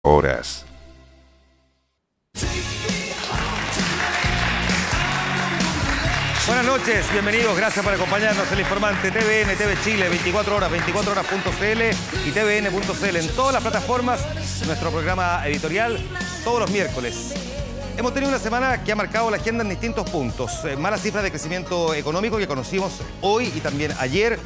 Horas. Buenas noches, bienvenidos, gracias por acompañarnos en El Informante, TVN, TV Chile, 24 horas, 24horas.cl y tvn.cl. En todas las plataformas, nuestro programa editorial, todos los miércoles. Hemos tenido una semana que ha marcado la agenda en distintos puntos. Malas cifras de crecimiento económico que conocimos hoy y también ayer.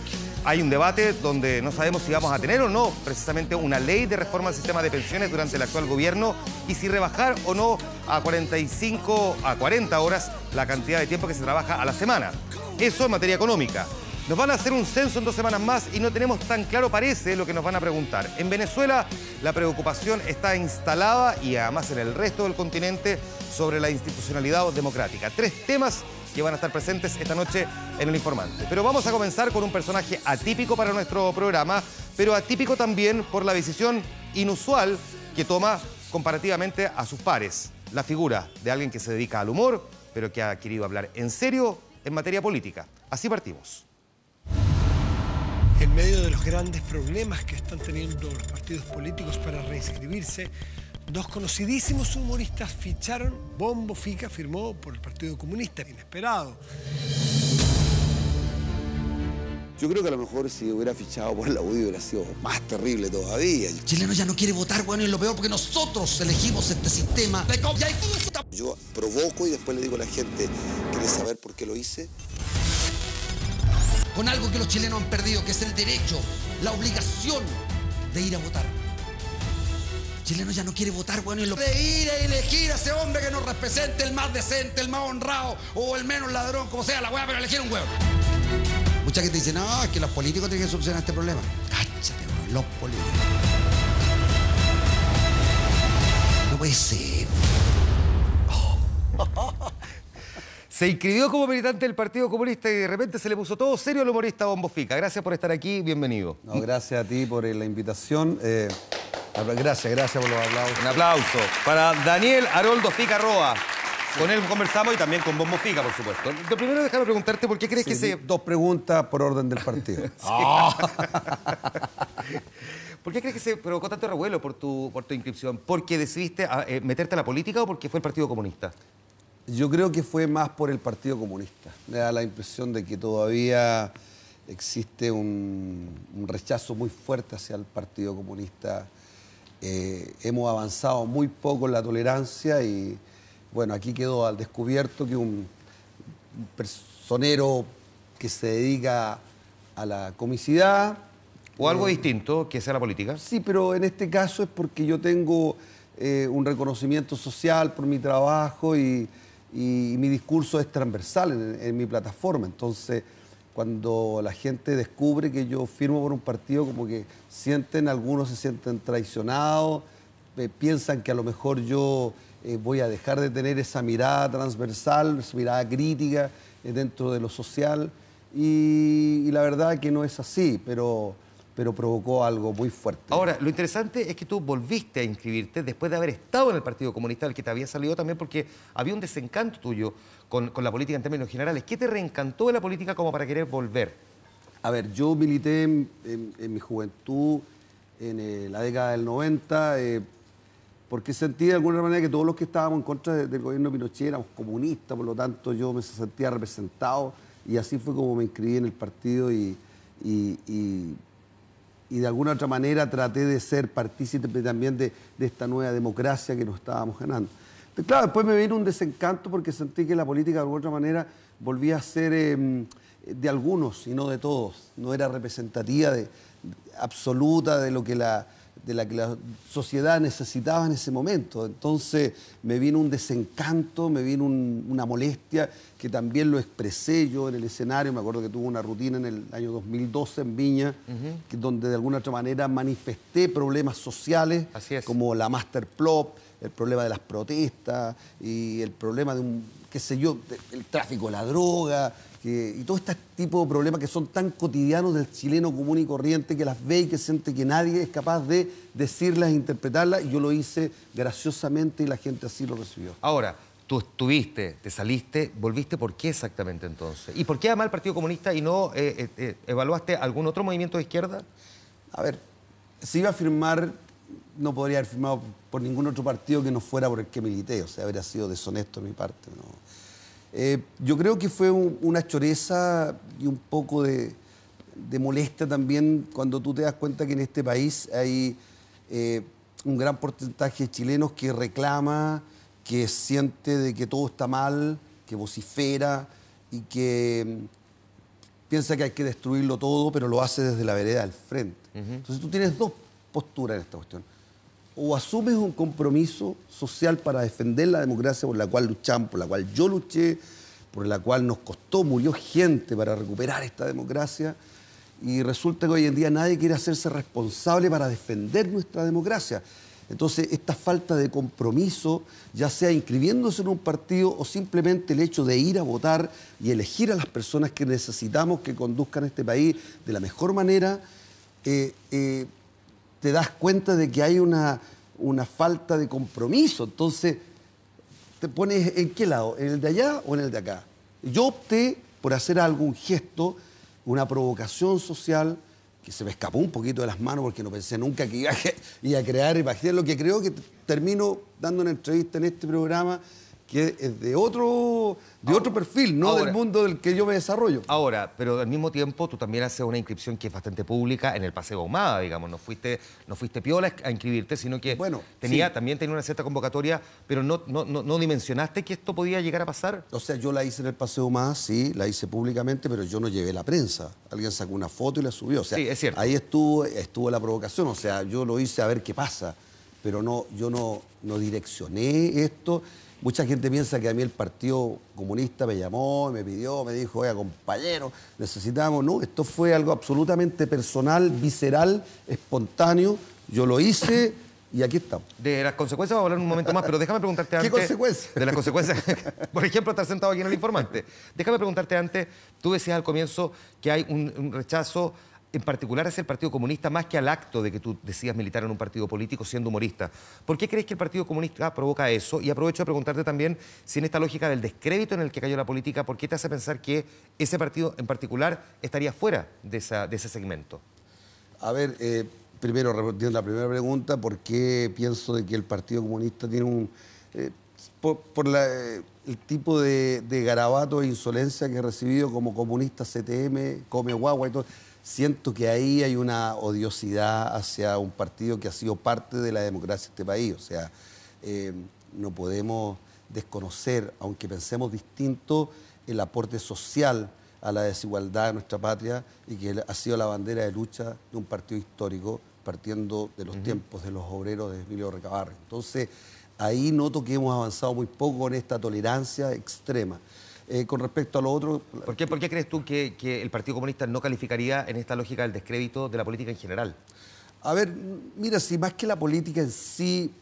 Hay un debate donde no sabemos si vamos a tener o no precisamente una ley de reforma al sistema de pensiones durante el actual gobierno y si rebajar o no a 45 a 40 horas la cantidad de tiempo que se trabaja a la semana. Eso en materia económica. Nos van a hacer un censo en 2 semanas más y no tenemos tan claro, parece, lo que nos van a preguntar. En Venezuela la preocupación está instalada y además en el resto del continente sobre la institucionalidad democrática. 3 temas que van a estar presentes esta noche en El Informante. Pero vamos a comenzar con un personaje atípico para nuestro programa, pero atípico también por la decisión inusual que toma comparativamente a sus pares. La figura de alguien que se dedica al humor, pero que ha querido hablar en serio en materia política. Así partimos. En medio de los grandes problemas que están teniendo los partidos políticos para reinscribirse, 2 conocidísimos humoristas ficharon. Bombo Fica firmó por el Partido Comunista, inesperado. Yo creo que a lo mejor si hubiera fichado por la UDI hubiera sido más terrible todavía. El chileno ya no quiere votar, bueno, y lo peor porque nosotros elegimos este sistema. Yo provoco y después le digo a la gente, ¿quieres saber por qué lo hice? Con algo que los chilenos han perdido, que es el derecho, la obligación de ir a votar. El chileno ya no quiere votar, bueno, y lo de ir a elegir a ese hombre que nos represente, el más decente, el más honrado o el menos ladrón, como sea la weá, pero elegir un huevo. Mucha gente dice, no, es que los políticos tienen que solucionar este problema. Cáchate, weón, los políticos. No puede ser. Se inscribió como militante del Partido Comunista y de repente se le puso todo serio al humorista Bombo Fica. Gracias por estar aquí, bienvenido. No, gracias a ti por la invitación. Gracias por los aplausos. Un aplauso para Daniel Haroldo Fica Roa. Con él conversamos y también con Bombo Fica, por supuesto. Lo primero, déjame preguntarte, ¿por qué crees que se...? 2 preguntas por orden del partido. ¿Por qué crees que se provocó tanto revuelo por tu inscripción? ¿Porque decidiste meterte a la política o porque fue el Partido Comunista? Yo creo que fue más por el Partido Comunista. Me da la impresión de que todavía existe un rechazo muy fuerte hacia el Partido Comunista. Hemos avanzado muy poco en la tolerancia y, bueno, aquí quedó al descubierto que un personero que se dedica a la comicidad... ¿O algo distinto que sea la política? Sí, pero en este caso es porque yo tengo un reconocimiento social por mi trabajo y mi discurso es transversal en mi plataforma. Entonces, cuando la gente descubre que yo firmo por un partido, como que algunos se sienten traicionados, piensan que a lo mejor yo voy a dejar de tener esa mirada transversal, esa mirada crítica dentro de lo social. Y la verdad que no es así, pero provocó algo muy fuerte. Ahora, lo interesante es que tú volviste a inscribirte después de haber estado en el Partido Comunista, del que te había salido también porque había un desencanto tuyo con la política en términos generales. ¿Qué te reencantó de la política como para querer volver? A ver, yo milité en mi juventud, en la década del 90, porque sentí de alguna manera que todos los que estábamos en contra del gobierno de Pinochet éramos comunistas, por lo tanto yo me sentía representado y así fue como me inscribí en el partido y de alguna otra manera traté de ser partícipe también de esta nueva democracia que nos estábamos ganando. Entonces, claro, después me vino un desencanto porque sentí que la política de alguna otra manera volvía a ser de algunos y no de todos. No era representativa absoluta de lo que la sociedad necesitaba en ese momento. Entonces me vino un desencanto, me vino una molestia que también lo expresé yo en el escenario. Me acuerdo que tuve una rutina en el año 2012 en Viña, donde de alguna otra manera manifesté problemas sociales, como la Master Plop, el problema de las protestas y el problema de el tráfico de la droga, y todo este tipo de problemas que son tan cotidianos del chileno común y corriente, que las ve y que siente que nadie es capaz de decirlas e interpretarlas, y yo lo hice graciosamente y la gente así lo recibió. Ahora, tú estuviste, te saliste, volviste, ¿por qué exactamente entonces? ¿Y por qué además el Partido Comunista y no evaluaste algún otro movimiento de izquierda? A ver, se iba a firmar no podría haber firmado por ningún otro partido que no fuera por el que milité, o sea, habría sido deshonesto de mi parte, ¿no? Yo creo que fue una choreza y un poco de molestia también cuando tú te das cuenta que en este país hay un gran porcentaje de chilenos que reclama, que siente de que todo está mal, que vocifera y que piensa que hay que destruirlo todo, pero lo hace desde la vereda del frente. Entonces tú tienes dos posturas en esta cuestión. O asumes un compromiso social para defender la democracia por la cual luchamos, por la cual yo luché, por la cual nos costó, murió gente para recuperar esta democracia, y resulta que hoy en día nadie quiere hacerse responsable para defender nuestra democracia. Entonces, esta falta de compromiso, ya sea inscribiéndose en un partido o simplemente el hecho de ir a votar y elegir a las personas que necesitamos que conduzcan este país de la mejor manera, te das cuenta de que hay una falta de compromiso. Entonces, te pones ¿en qué lado? ¿En el de allá o en el de acá? Yo opté por hacer algún gesto, una provocación social, que se me escapó un poquito de las manos porque no pensé nunca que iba a crear imaginar lo que creo que termino dando una entrevista en este programa que es de otro perfil, no del mundo del que yo me desarrollo. Ahora, pero al mismo tiempo tú también haces una inscripción que es bastante pública en el Paseo Ahumada, digamos, no fuiste piola a inscribirte, sino que también tenía una cierta convocatoria, pero no dimensionaste que esto podía llegar a pasar. O sea, yo la hice en el Paseo Ahumada, sí, la hice públicamente, pero yo no llevé la prensa. Alguien sacó una foto y la subió. O sea, sí, es cierto. Ahí estuvo la provocación, o sea, yo lo hice a ver qué pasa, pero yo no direccioné esto. Mucha gente piensa que a mí el Partido Comunista me llamó, me pidió, me dijo, oiga, compañero, necesitamos. No, esto fue algo absolutamente personal, visceral, espontáneo. Yo lo hice y aquí estamos. De las consecuencias vamos a hablar un momento más, pero déjame preguntarte antes... ¿Qué consecuencias? De las consecuencias, por ejemplo, estar sentado aquí en El Informante. Déjame preguntarte antes, tú decías al comienzo que hay un rechazo en particular hacia el Partido Comunista, más que al acto de que tú decidas militar en un partido político siendo humorista. ¿Por qué crees que el Partido Comunista provoca eso? Y aprovecho de preguntarte también si en esta lógica del descrédito en el que cayó la política, ¿por qué te hace pensar que ese partido en particular estaría fuera de ese segmento? A ver, primero, respondiendo a la primera pregunta, ¿por qué pienso de que el Partido Comunista tiene un... el tipo de garabato e insolencia que he recibido como comunista CTM, come guagua y todo... Siento que ahí hay una odiosidad hacia un partido que ha sido parte de la democracia de este país. O sea, no podemos desconocer, aunque pensemos distinto, el aporte social a la desigualdad de nuestra patria y que ha sido la bandera de lucha de un partido histórico partiendo de los tiempos de los obreros de Emilio Recabarren. Entonces, ahí noto que hemos avanzado muy poco con esta tolerancia extrema. Con respecto a lo otro... ¿Por qué crees tú que el Partido Comunista no calificaría en esta lógica del descrédito de la política en general? A ver, mira, si más que la política en sí,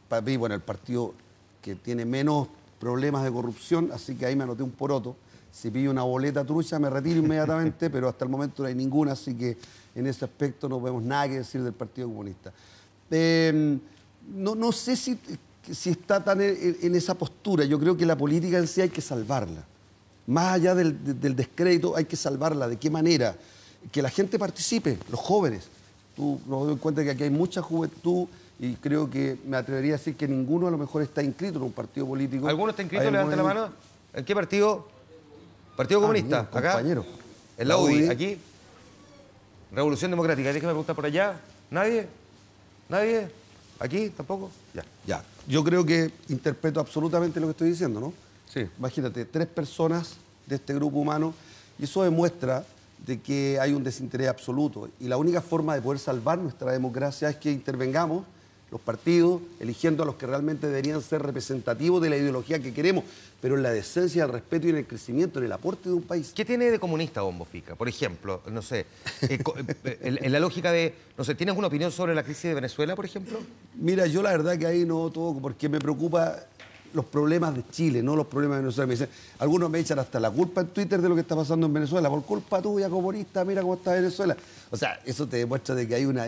para mí, bueno, el partido que tiene menos problemas de corrupción, así que ahí me anoté un poroto. Si pillo una boleta trucha me retiro inmediatamente, pero hasta el momento no hay ninguna, así que en ese aspecto no vemos nada que decir del Partido Comunista. No sé si está tan en esa postura. Yo creo que la política en sí hay que salvarla. Más allá del descrédito, hay que salvarla. ¿De qué manera? Que la gente participe, los jóvenes. Tú nos doy cuenta que aquí hay mucha juventud y creo que me atrevería a decir que ninguno a lo mejor está inscrito en un partido político. ¿Alguno está inscrito? Levanta la mano. ¿En qué partido? ¿Partido Comunista? Bien, acá. Compañero. En la UDI. Aquí. Revolución Democrática. Déjame preguntar por allá. ¿Nadie? ¿Nadie? ¿Aquí? ¿Tampoco? Ya. Yo creo que interpreto absolutamente lo que estoy diciendo, ¿no? Sí. Imagínate, 3 personas de este grupo humano y eso demuestra de que hay un desinterés absoluto. Y la única forma de poder salvar nuestra democracia es que intervengamos los partidos, eligiendo a los que realmente deberían ser representativos de la ideología que queremos, pero en la decencia, el respeto y en el crecimiento, en el aporte de un país. ¿Qué tiene de comunista Bombo Fica? Por ejemplo, no sé, en la lógica de, no sé, ¿tienes alguna opinión sobre la crisis de Venezuela, por ejemplo? Mira, yo la verdad que ahí no toco, porque me preocupa los problemas de Chile, no los problemas de Venezuela. Me dicen, algunos me echan hasta la culpa en Twitter de lo que está pasando en Venezuela. Por culpa tuya, comunista, mira cómo está Venezuela. O sea, eso te demuestra de que hay una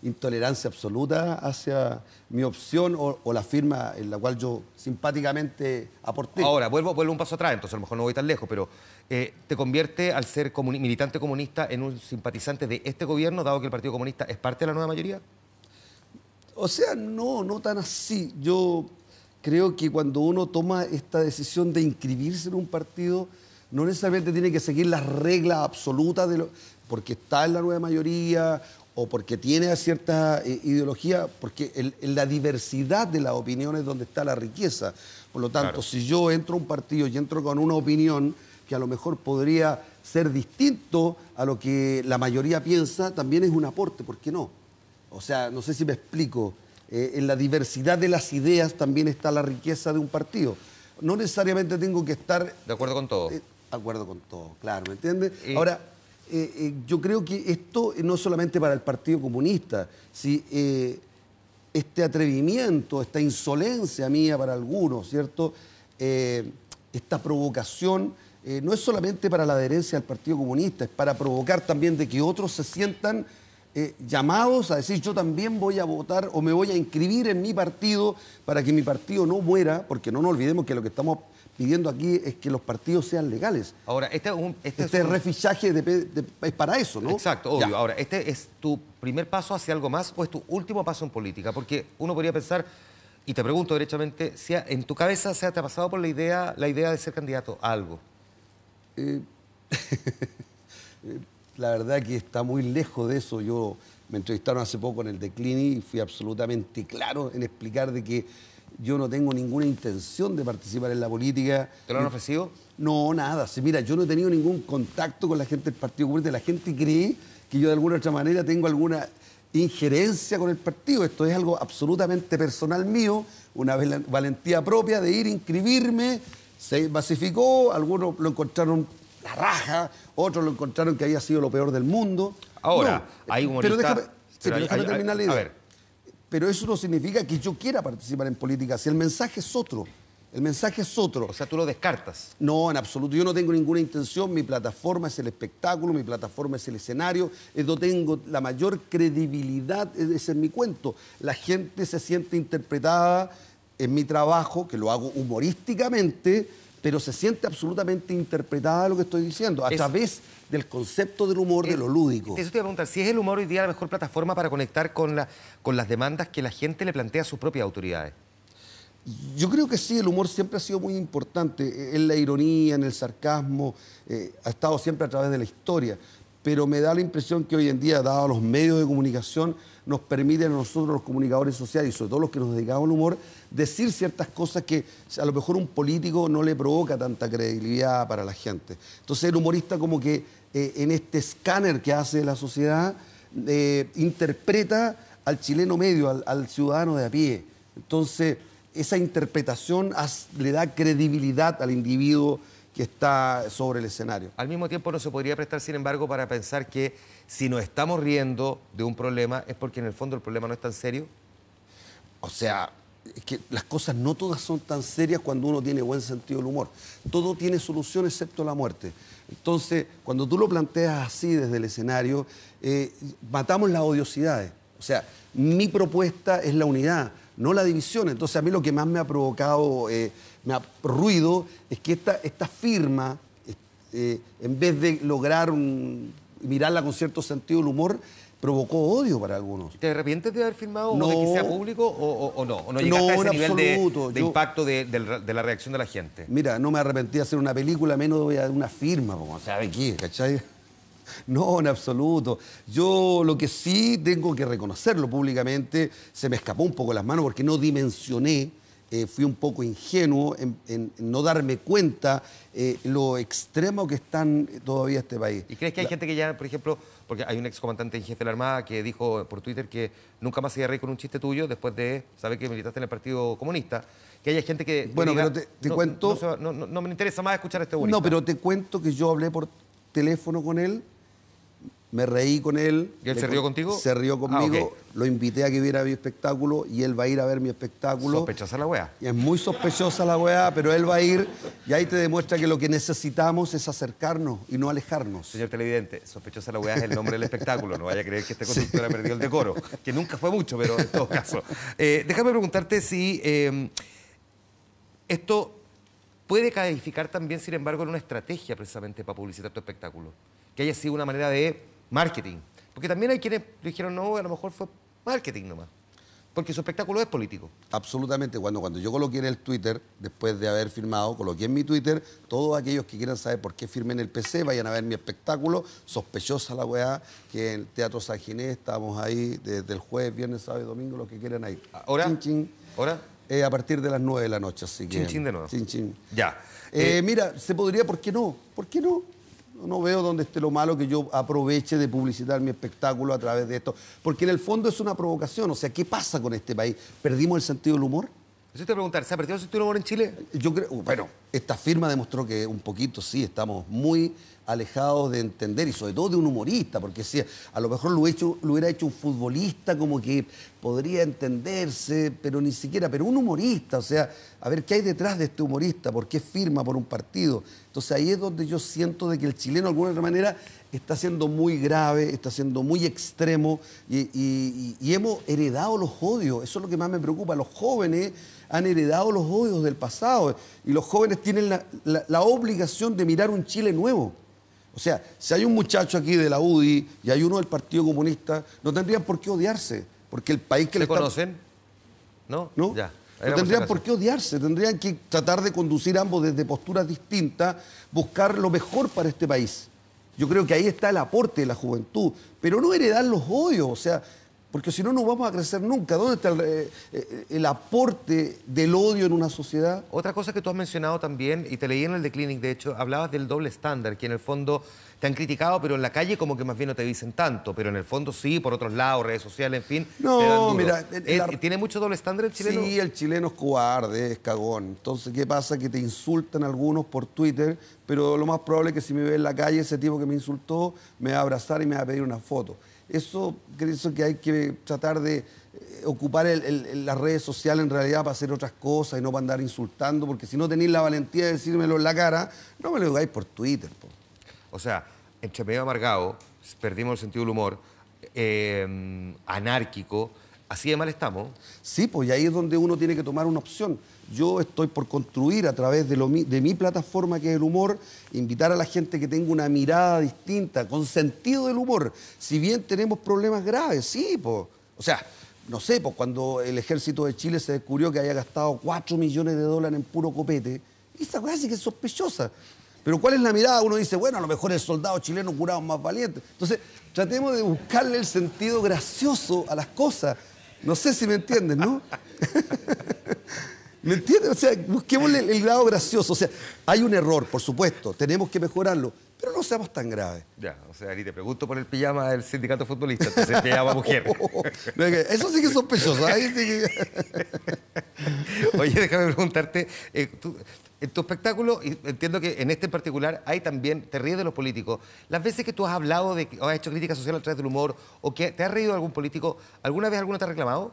intolerancia absoluta hacia mi opción o la firma en la cual yo simpáticamente aporté. Ahora, vuelvo un paso atrás, entonces a lo mejor no voy tan lejos, pero ¿te convierte al ser militante comunista en un simpatizante de este gobierno, dado que el Partido Comunista es parte de la nueva mayoría? O sea, no tan así. Yo creo que cuando uno toma esta decisión de inscribirse en un partido, no necesariamente tiene que seguir las reglas absolutas porque está en la nueva mayoría o porque tiene cierta ideología, porque en la diversidad de las opiniones es donde está la riqueza. Por lo tanto, claro, si yo entro a un partido y entro con una opinión que a lo mejor podría ser distinto a lo que la mayoría piensa, también es un aporte, ¿por qué no? O sea, no sé si me explico. En la diversidad de las ideas también está la riqueza de un partido. No necesariamente tengo que estar... De acuerdo con todo. De acuerdo con todo, claro, ¿me entiendes? Ahora, yo creo que esto no es solamente para el Partido Comunista. Si, este atrevimiento, esta insolencia mía para algunos, ¿cierto? Esta provocación no es solamente para la adherencia al Partido Comunista, es para provocar también de que otros se sientan llamados a decir yo también voy a votar o me voy a inscribir en mi partido para que mi partido no muera, porque no nos olvidemos que lo que estamos pidiendo aquí es que los partidos sean legales. Ahora, este refichaje es para eso, ¿no? Exacto, obvio. Ya. Ahora, ¿este es tu primer paso hacia algo más o es tu último paso en política? Porque uno podría pensar, y te pregunto derechamente, si en tu cabeza te ha pasado por la idea de ser candidato a algo. La verdad que está muy lejos de eso. Me entrevistaron hace poco en el Declini y fui absolutamente claro en explicar de que yo no tengo ninguna intención de participar en la política. ¿Te lo han ofrecido? No, nada. Sí, mira, yo no he tenido ningún contacto con la gente del Partido Comunista. La gente cree que yo de alguna u otra manera tengo alguna injerencia con el partido. Esto es algo absolutamente personal mío, una valentía propia de ir a inscribirme. Se masificó, algunos lo encontraron la raja, otros lo encontraron que había sido lo peor del mundo. Ahora, no, hay humoristas... Pero déjame terminar la idea. A ver. Pero eso no significa que yo quiera participar en política. Si el mensaje es otro, el mensaje es otro. O sea, tú lo descartas. No, en absoluto. Yo no tengo ninguna intención. Mi plataforma es el espectáculo, mi plataforma es el escenario. No tengo la mayor credibilidad, ese es mi cuento. La gente se siente interpretada en mi trabajo, que lo hago humorísticamente, pero se siente absolutamente interpretada lo que estoy diciendo, a través del concepto del humor, de lo lúdico. Eso te iba a preguntar, si es el humor hoy día la mejor plataforma para conectar con las demandas que la gente le plantea a sus propias autoridades. Yo creo que sí, el humor siempre ha sido muy importante, en la ironía, en el sarcasmo, ha estado siempre a través de la historia, pero me da la impresión que hoy en día, dado los medios de comunicación, nos permiten a nosotros, los comunicadores sociales y sobre todo los que nos dedicamos al humor, decir ciertas cosas que a lo mejor un político no le provoca tanta credibilidad para la gente. Entonces el humorista como que en este escáner que hace la sociedad, interpreta al chileno medio, al ciudadano de a pie. Entonces esa interpretación le da credibilidad al individuo que está sobre el escenario. Al mismo tiempo no se podría prestar, sin embargo, para pensar que si nos estamos riendo de un problema es porque en el fondo el problema no es tan serio. O sea, es que las cosas no todas son tan serias cuando uno tiene buen sentido del humor. Todo tiene solución excepto la muerte. Entonces, cuando tú lo planteas así desde el escenario, matamos las odiosidades. O sea, mi propuesta es la unidad, no la división. Entonces, a mí lo que más me ha provocado ruido es que esta firma, en vez de lograr mirarla con cierto sentido del humor, provocó odio para algunos. ¿Te arrepientes de haber firmado o de que sea público o no? ¿O no llegaste a ese nivel de impacto de la reacción de la gente? Mira, no me arrepentí de hacer una película, menos voy a dar una firma, como ¿sabe qué? ¿Cachai? No, en absoluto. Yo lo que sí tengo que reconocerlo públicamente, se me escapó un poco las manos porque no dimensioné, fui un poco ingenuo en no darme cuenta lo extremo que están todavía este país. ¿Y crees que hay gente que ya, por ejemplo, porque hay un excomandante en jefe de la Armada que dijo por Twitter que nunca más se iba a reír con un chiste tuyo después de saber que militaste en el Partido Comunista? Que haya gente que bueno, diga, pero te cuento... No me interesa más escuchar a este humorista. No, pero te cuento que yo hablé por teléfono con él, me reí con él. ¿Y él se rió contigo? Se rió conmigo, okay. Lo invité a que viera mi espectáculo y él va a ir a ver mi espectáculo. ¿Sospechosa la weá? Y es muy sospechosa la weá, pero él va a ir y ahí te demuestra que lo que necesitamos es acercarnos y no alejarnos. Señor televidente, sospechosa la weá es el nombre del espectáculo, no vaya a creer que este conductor ha perdido el decoro, que nunca fue mucho, pero en todo caso. Déjame preguntarte si esto puede calificar también, sin embargo, en una estrategia precisamente para publicitar tu espectáculo. Que haya sido una manera de marketing. Porque también hay quienes dijeron, no, a lo mejor fue marketing nomás. Porque su espectáculo es político. Absolutamente. Cuando yo coloqué en el Twitter, después de haber firmado, coloqué en mi Twitter, todos aquellos que quieran saber por qué firmé en el PC, vayan a ver mi espectáculo. Sospechosa la weá, que en el Teatro San Ginés estamos ahí desde el jueves, viernes, sábado y domingo, los que quieran ahí. ¿Hora? Chin, chin. ¿Hora? A partir de las 9 de la noche, así que... Chin, chin de nuevo. Chin, chin. Ya. Mira, se podría, ¿por qué no? ¿Por qué no? No veo dónde esté lo malo que yo aproveche de publicitar mi espectáculo a través de esto. Porque en el fondo es una provocación. O sea, ¿qué pasa con este país? ¿Perdimos el sentido del humor? Eso te voy a preguntar, ¿se ha perdido el sentido del humor en Chile? Yo creo, bueno, esta firma demostró que un poquito sí, estamos muy alejados de entender, y sobre todo de un humorista, porque si a lo mejor lo hubiera hecho un futbolista, como que podría entenderse, pero ni siquiera, pero un humorista, o sea, a ver qué hay detrás de este humorista, por qué firma por un partido. Entonces ahí es donde yo siento de que el chileno de alguna otra manera está siendo muy grave, está siendo muy extremo, y hemos heredado los odios. Eso es lo que más me preocupa. Los jóvenes han heredado los odios del pasado, y los jóvenes tienen la obligación de mirar un Chile nuevo. O sea, si hay un muchacho aquí de la UDI y hay uno del Partido Comunista, no tendrían por qué odiarse, porque el país que ¿Se conocen? ¿No? ¿No? Ya. No tendrían por qué odiarse, tendrían que tratar de conducir ambos desde posturas distintas, buscar lo mejor para este país. Yo creo que ahí está el aporte de la juventud, pero no heredar los odios, o sea, porque si no, no vamos a crecer nunca. ¿Dónde está el aporte del odio en una sociedad? Otra cosa que tú has mencionado también, y te leí en el The Clinic, de hecho, hablabas del doble estándar, que en el fondo te han criticado, pero en la calle como que más bien no te dicen tanto, pero en el fondo sí, por otros lados, redes sociales, en fin. No, mira... ¿Tiene mucho doble estándar el chileno? Sí, el chileno es cobarde, es cagón. Entonces, ¿qué pasa? Que te insultan algunos por Twitter, pero lo más probable es que si me ve en la calle, ese tipo que me insultó me va a abrazar y me va a pedir una foto. Eso creo que hay que tratar de ocupar las redes sociales en realidad para hacer otras cosas y no para andar insultando, porque si no tenéis la valentía de decírmelo en la cara, no me lo digáis por Twitter. Po. O sea, entre medio amargado, perdimos el sentido del humor, anárquico, así de mal estamos. Sí, pues y ahí es donde uno tiene que tomar una opción. Yo estoy por construir a través de mi plataforma, que es el humor, invitar a la gente que tenga una mirada distinta, con sentido del humor. Si bien tenemos problemas graves, sí, pues. O sea, no sé, pues cuando el ejército de Chile se descubrió que había gastado 4 millones de dólares en puro copete, esa cosa sí que es sospechosa. Pero ¿cuál es la mirada? Uno dice, bueno, a lo mejor el soldado chileno curado es más valiente. Entonces, tratemos de buscarle el sentido gracioso a las cosas. No sé si me entienden, ¿no? ¿Me entiendes? O sea, busquémosle el grado gracioso. O sea, hay un error, por supuesto, tenemos que mejorarlo, pero no seamos tan graves. Ya, o sea, ni te pregunto por el pijama del sindicato futbolista, entonces el pijama mujer. Eso sí que es sospechoso. Ahí sí que... Oye, déjame preguntarte, en tu espectáculo, y entiendo que en este en particular hay también, te ríes de los políticos. Las veces que tú has hablado o has hecho crítica social a través del humor, o que te has reído de algún político, ¿alguna vez alguno te ha reclamado?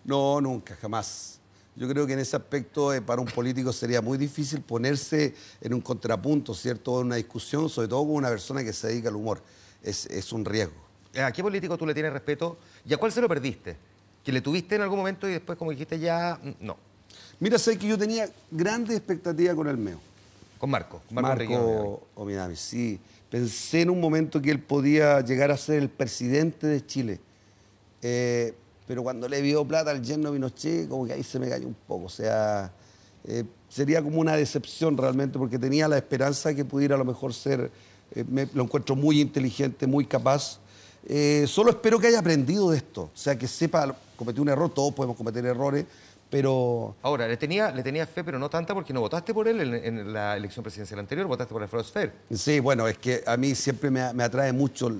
No, nunca, jamás. Yo creo que en ese aspecto para un político sería muy difícil ponerse en un contrapunto, ¿cierto? En una discusión, sobre todo con una persona que se dedica al humor. Es un riesgo. ¿A qué político tú le tienes respeto y a cuál se lo perdiste? ¿Que le tuviste en algún momento y después, como dijiste, ya no? Mira, sé que yo tenía grandes expectativas con el MEO. Con Marco. Marco Ominami, sí. Pensé en un momento que él podía llegar a ser el presidente de Chile. Pero cuando le vio plata al yerno Pinochet, como que ahí se me cayó un poco. O sea, sería como una decepción realmente, porque tenía la esperanza de que pudiera a lo mejor ser, lo encuentro muy inteligente, muy capaz. Solo espero que haya aprendido de esto. O sea, que sepa, cometí un error, todos podemos cometer errores, pero... Ahora, le tenía fe, pero no tanta, porque no votaste por él en la elección presidencial anterior, votaste por Alfredo Sfer. Sí, bueno, es que a mí siempre me atrae mucho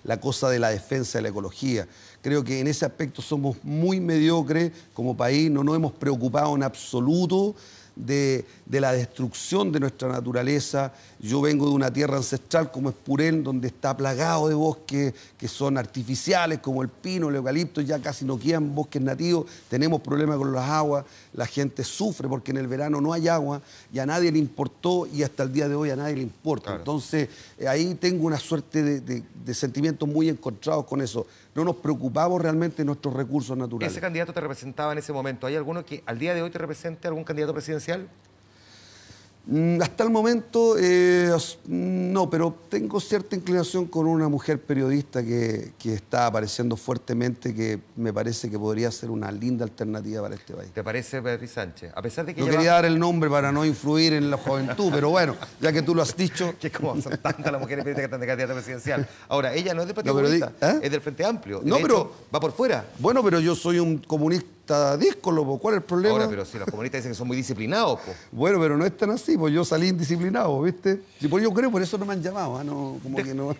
la cosa de la defensa de la ecología. Creo que en ese aspecto somos muy mediocres como país, no nos hemos preocupado en absoluto de la destrucción de nuestra naturaleza. Yo vengo de una tierra ancestral como es Purén, donde está plagado de bosques que son artificiales, como el pino, el eucalipto, ya casi no quedan bosques nativos. Tenemos problemas con las aguas, la gente sufre porque en el verano no hay agua y a nadie le importó, y hasta el día de hoy a nadie le importa. Claro. Entonces, ahí tengo una suerte de sentimientos muy encontrados con eso. No nos preocupamos realmente de nuestros recursos naturales. ¿Ese candidato te representaba en ese momento? ¿Hay alguno que al día de hoy te represente, algún candidato presidencial? Hasta el momento, no, pero tengo cierta inclinación con una mujer periodista que está apareciendo fuertemente, que me parece que podría ser una linda alternativa para este país. ¿Te parece Beatriz Sánchez? A pesar de que No quería dar el nombre para no influir en la juventud, pero bueno, ya que tú lo has dicho... Que es como son tantas las mujeres periodistas que están de candidata presidencial. Ahora, ella no es del Partido No, pero Comunista, es del Frente Amplio. De hecho, va por fuera. Bueno, pero yo soy un comunista díscolo, po. ¿Cuál es el problema? Ahora, pero si los comunistas dicen que son muy disciplinados, po. Bueno, pero no es tan así, pues yo salí indisciplinado, ¿viste? Y pues yo creo, por eso no me han llamado, no, como que no...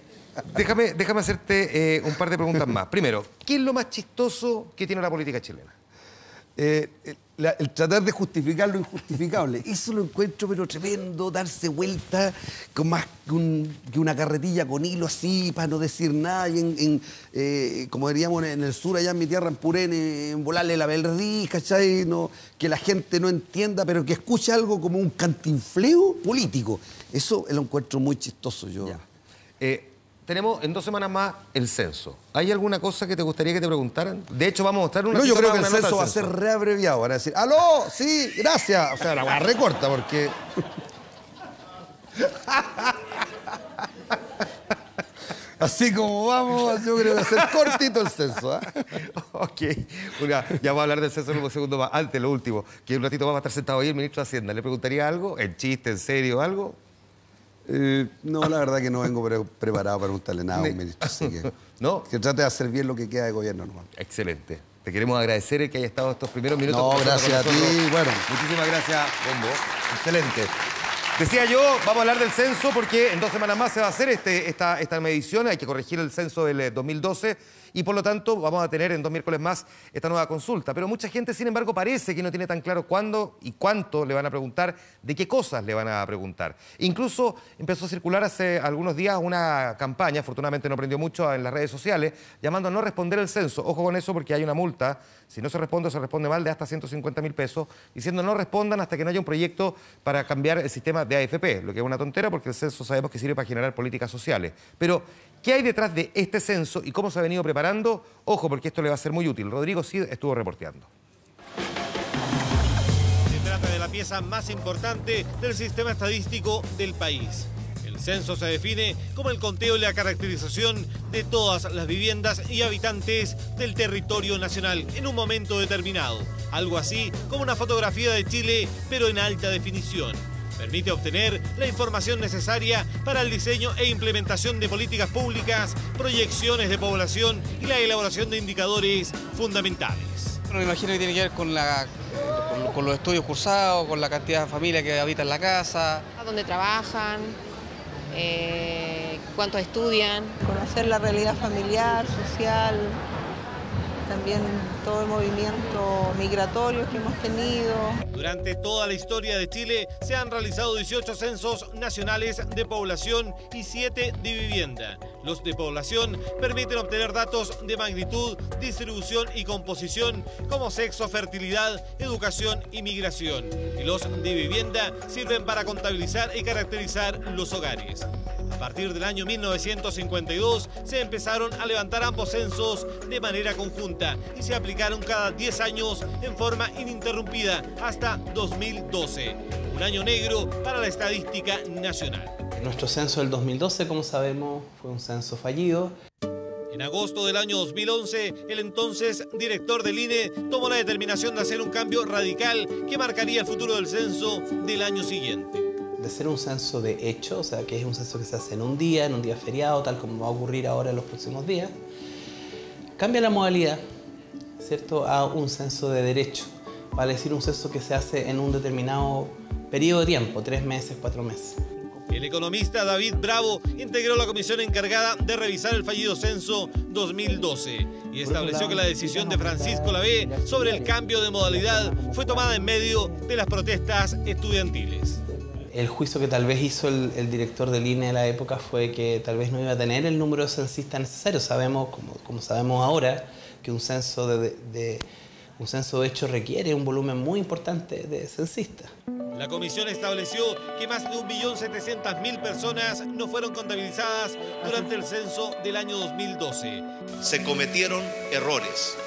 Déjame hacerte un par de preguntas más. Primero, ¿qué es lo más chistoso que tiene la política chilena? El tratar de justificar lo injustificable. Eso lo encuentro, pero tremendo, darse vuelta con más que una carretilla con hilo así, para no decir nada. Y como diríamos en el sur, allá en mi tierra, en Purén, en volarle la verdad, ¿cachai? No, que la gente no entienda, pero que escuche algo como un cantinfleo político. Eso lo encuentro muy chistoso yo. Tenemos en 2 semanas más el censo. ¿Hay alguna cosa que te gustaría que te preguntaran? De hecho, vamos a mostrar una... No, yo creo que el censo va a ser reabreviado. Van a decir, ¡aló! Sí, gracias. O sea, la voy a recorta porque... Así como vamos, yo creo que va a ser cortito el censo. Ok. Ya vamos a hablar del censo en un segundo más. Antes, lo último, que un ratito va a estar sentado ahí el ministro de Hacienda. ¿Le preguntaría algo? ¿En chiste, en serio, algo? No, la verdad que no vengo preparado para preguntarle nada a un ministro, así que, ¿no? Que trate de hacer bien lo que queda de gobierno nomás. Excelente. Te queremos agradecer que haya estado estos primeros minutos. No, gracias a ti. Bueno, muchísimas gracias, Bombo. Excelente. Decía yo, vamos a hablar del censo porque en 2 semanas más se va a hacer esta medición. Hay que corregir el censo del 2012 y por lo tanto vamos a tener en 2 miércoles más esta nueva consulta. Pero mucha gente, sin embargo, parece que no tiene tan claro cuándo y cuánto le van a preguntar, de qué cosas le van a preguntar. Incluso empezó a circular hace algunos días una campaña, afortunadamente no prendió mucho en las redes sociales, llamando a no responder el censo. Ojo con eso porque hay una multa, si no se responde mal, de hasta 150.000 pesos, diciendo no respondan hasta que no haya un proyecto para cambiar el sistema de AFP, lo que es una tontera porque el censo sabemos que sirve para generar políticas sociales. Pero, ¿qué hay detrás de este censo y cómo se ha venido preparando? Ojo, porque esto le va a ser muy útil. Rodrigo Cid estuvo reporteando. Se trata de la pieza más importante del sistema estadístico del país. El censo se define como el conteo y la caracterización de todas las viviendas y habitantes del territorio nacional en un momento determinado. Algo así como una fotografía de Chile, pero en alta definición. Permite obtener la información necesaria para el diseño e implementación de políticas públicas, proyecciones de población y la elaboración de indicadores fundamentales. Bueno, me imagino que tiene que ver con los estudios cursados, con la cantidad de familias que habitan la casa. A dónde trabajan, cuántos estudian. Conocer la realidad familiar, social, también todo el movimiento migratorio que hemos tenido. Durante toda la historia de Chile se han realizado 18 censos nacionales de población y 7 de vivienda. Los de población permiten obtener datos de magnitud, distribución y composición como sexo, fertilidad, educación y migración. Y los de vivienda sirven para contabilizar y caracterizar los hogares. A partir del año 1952 se empezaron a levantar ambos censos de manera conjunta y se aplicaron cada 10 años en forma ininterrumpida hasta 2012, un año negro para la estadística nacional. Nuestro censo del 2012, como sabemos, fue un censo fallido. En agosto del año 2011, el entonces director del INE tomó la determinación de hacer un cambio radical que marcaría el futuro del censo del año siguiente. De ser un censo de hecho, o sea, que es un censo que se hace en un día feriado, tal como va a ocurrir ahora en los próximos días, cambia la modalidad, ¿cierto?, a un censo de derecho, vale decir un censo que se hace en un determinado periodo de tiempo, 3 meses, 4 meses. El economista David Bravo integró la comisión encargada de revisar el fallido censo 2012 y estableció que la decisión de Francisco Lavé sobre el cambio de modalidad fue tomada en medio de las protestas estudiantiles. El juicio que tal vez hizo el director del INE de la época fue que tal vez no iba a tener el número de censistas necesario. Sabemos, como sabemos ahora, que un censo de hecho requiere un volumen muy importante de censistas. La comisión estableció que más de 1.700.000 personas no fueron contabilizadas durante el censo del año 2012. Se cometieron errores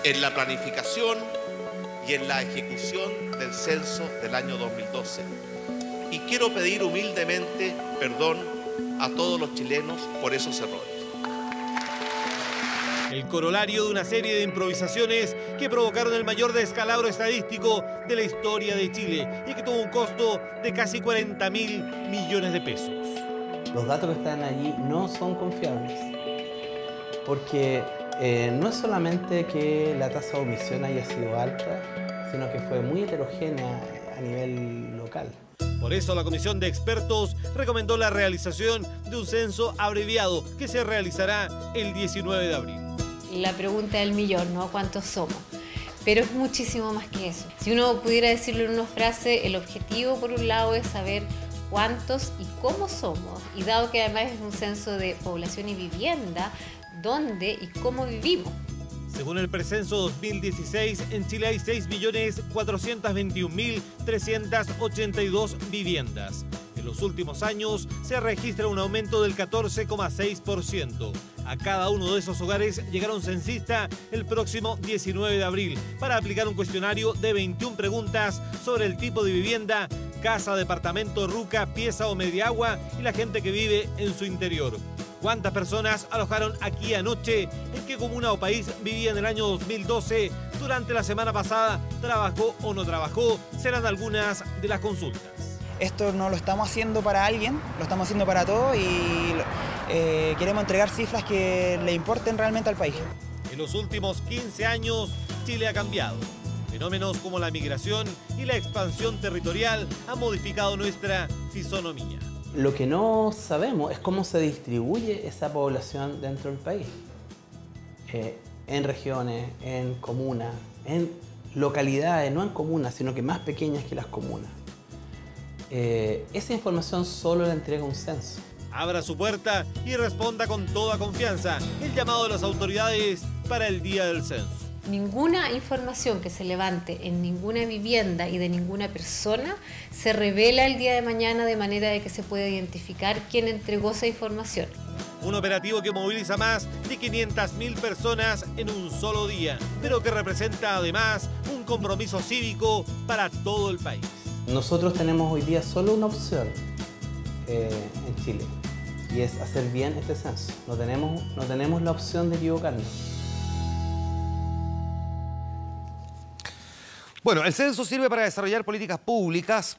en la planificación y en la ejecución del censo del año 2012. y quiero pedir humildemente perdón a todos los chilenos por esos errores. El corolario de una serie de improvisaciones que provocaron el mayor descalabro estadístico de la historia de Chile y que tuvo un costo de casi 40.000 millones de pesos. Los datos que están allí no son confiables, porque no es solamente que la tasa de omisión haya sido alta, sino que fue muy heterogénea a nivel local. Por eso la comisión de expertos recomendó la realización de un censo abreviado que se realizará el 19 de abril. La pregunta del millón, ¿no? ¿Cuántos somos? Pero es muchísimo más que eso. Si uno pudiera decirlo en una frase, el objetivo por un lado es saber cuántos y cómo somos, y dado que además es un censo de población y vivienda, dónde y cómo vivimos. Según el precenso 2016, en Chile hay 6.421.382 viviendas. En los últimos años se registra un aumento del 14,6%. A cada uno de esos hogares llegará un censista el próximo 19 de abril para aplicar un cuestionario de 21 preguntas sobre el tipo de vivienda, casa, departamento, ruca, pieza o media agua y la gente que vive en su interior. ¿Cuántas personas alojaron aquí anoche? ¿En qué comuna o país vivía en el año 2012? Durante la semana pasada, ¿trabajó o no trabajó? Serán algunas de las consultas. Esto no lo estamos haciendo para alguien, lo estamos haciendo para todos y queremos entregar cifras que le importen realmente al país. En los últimos 15 años, Chile ha cambiado. Fenómenos como la migración y la expansión territorial han modificado nuestra fisonomía. Lo que no sabemos es cómo se distribuye esa población dentro del país. En regiones, en comunas, en localidades, no en comunas, sino que más pequeñas que las comunas. Esa información solo la entrega un censo. Abra su puerta y responda con toda confianza el llamado de las autoridades para el día del censo. Ninguna información que se levante en ninguna vivienda y de ninguna persona se revela el día de mañana de manera de que se pueda identificar quién entregó esa información. Un operativo que moviliza más de 500.000 personas en un solo día, pero que representa además un compromiso cívico para todo el país. Nosotros tenemos hoy día solo una opción en Chile y es hacer bien este censo. No tenemos la opción de equivocarnos. Bueno, el censo sirve para desarrollar políticas públicas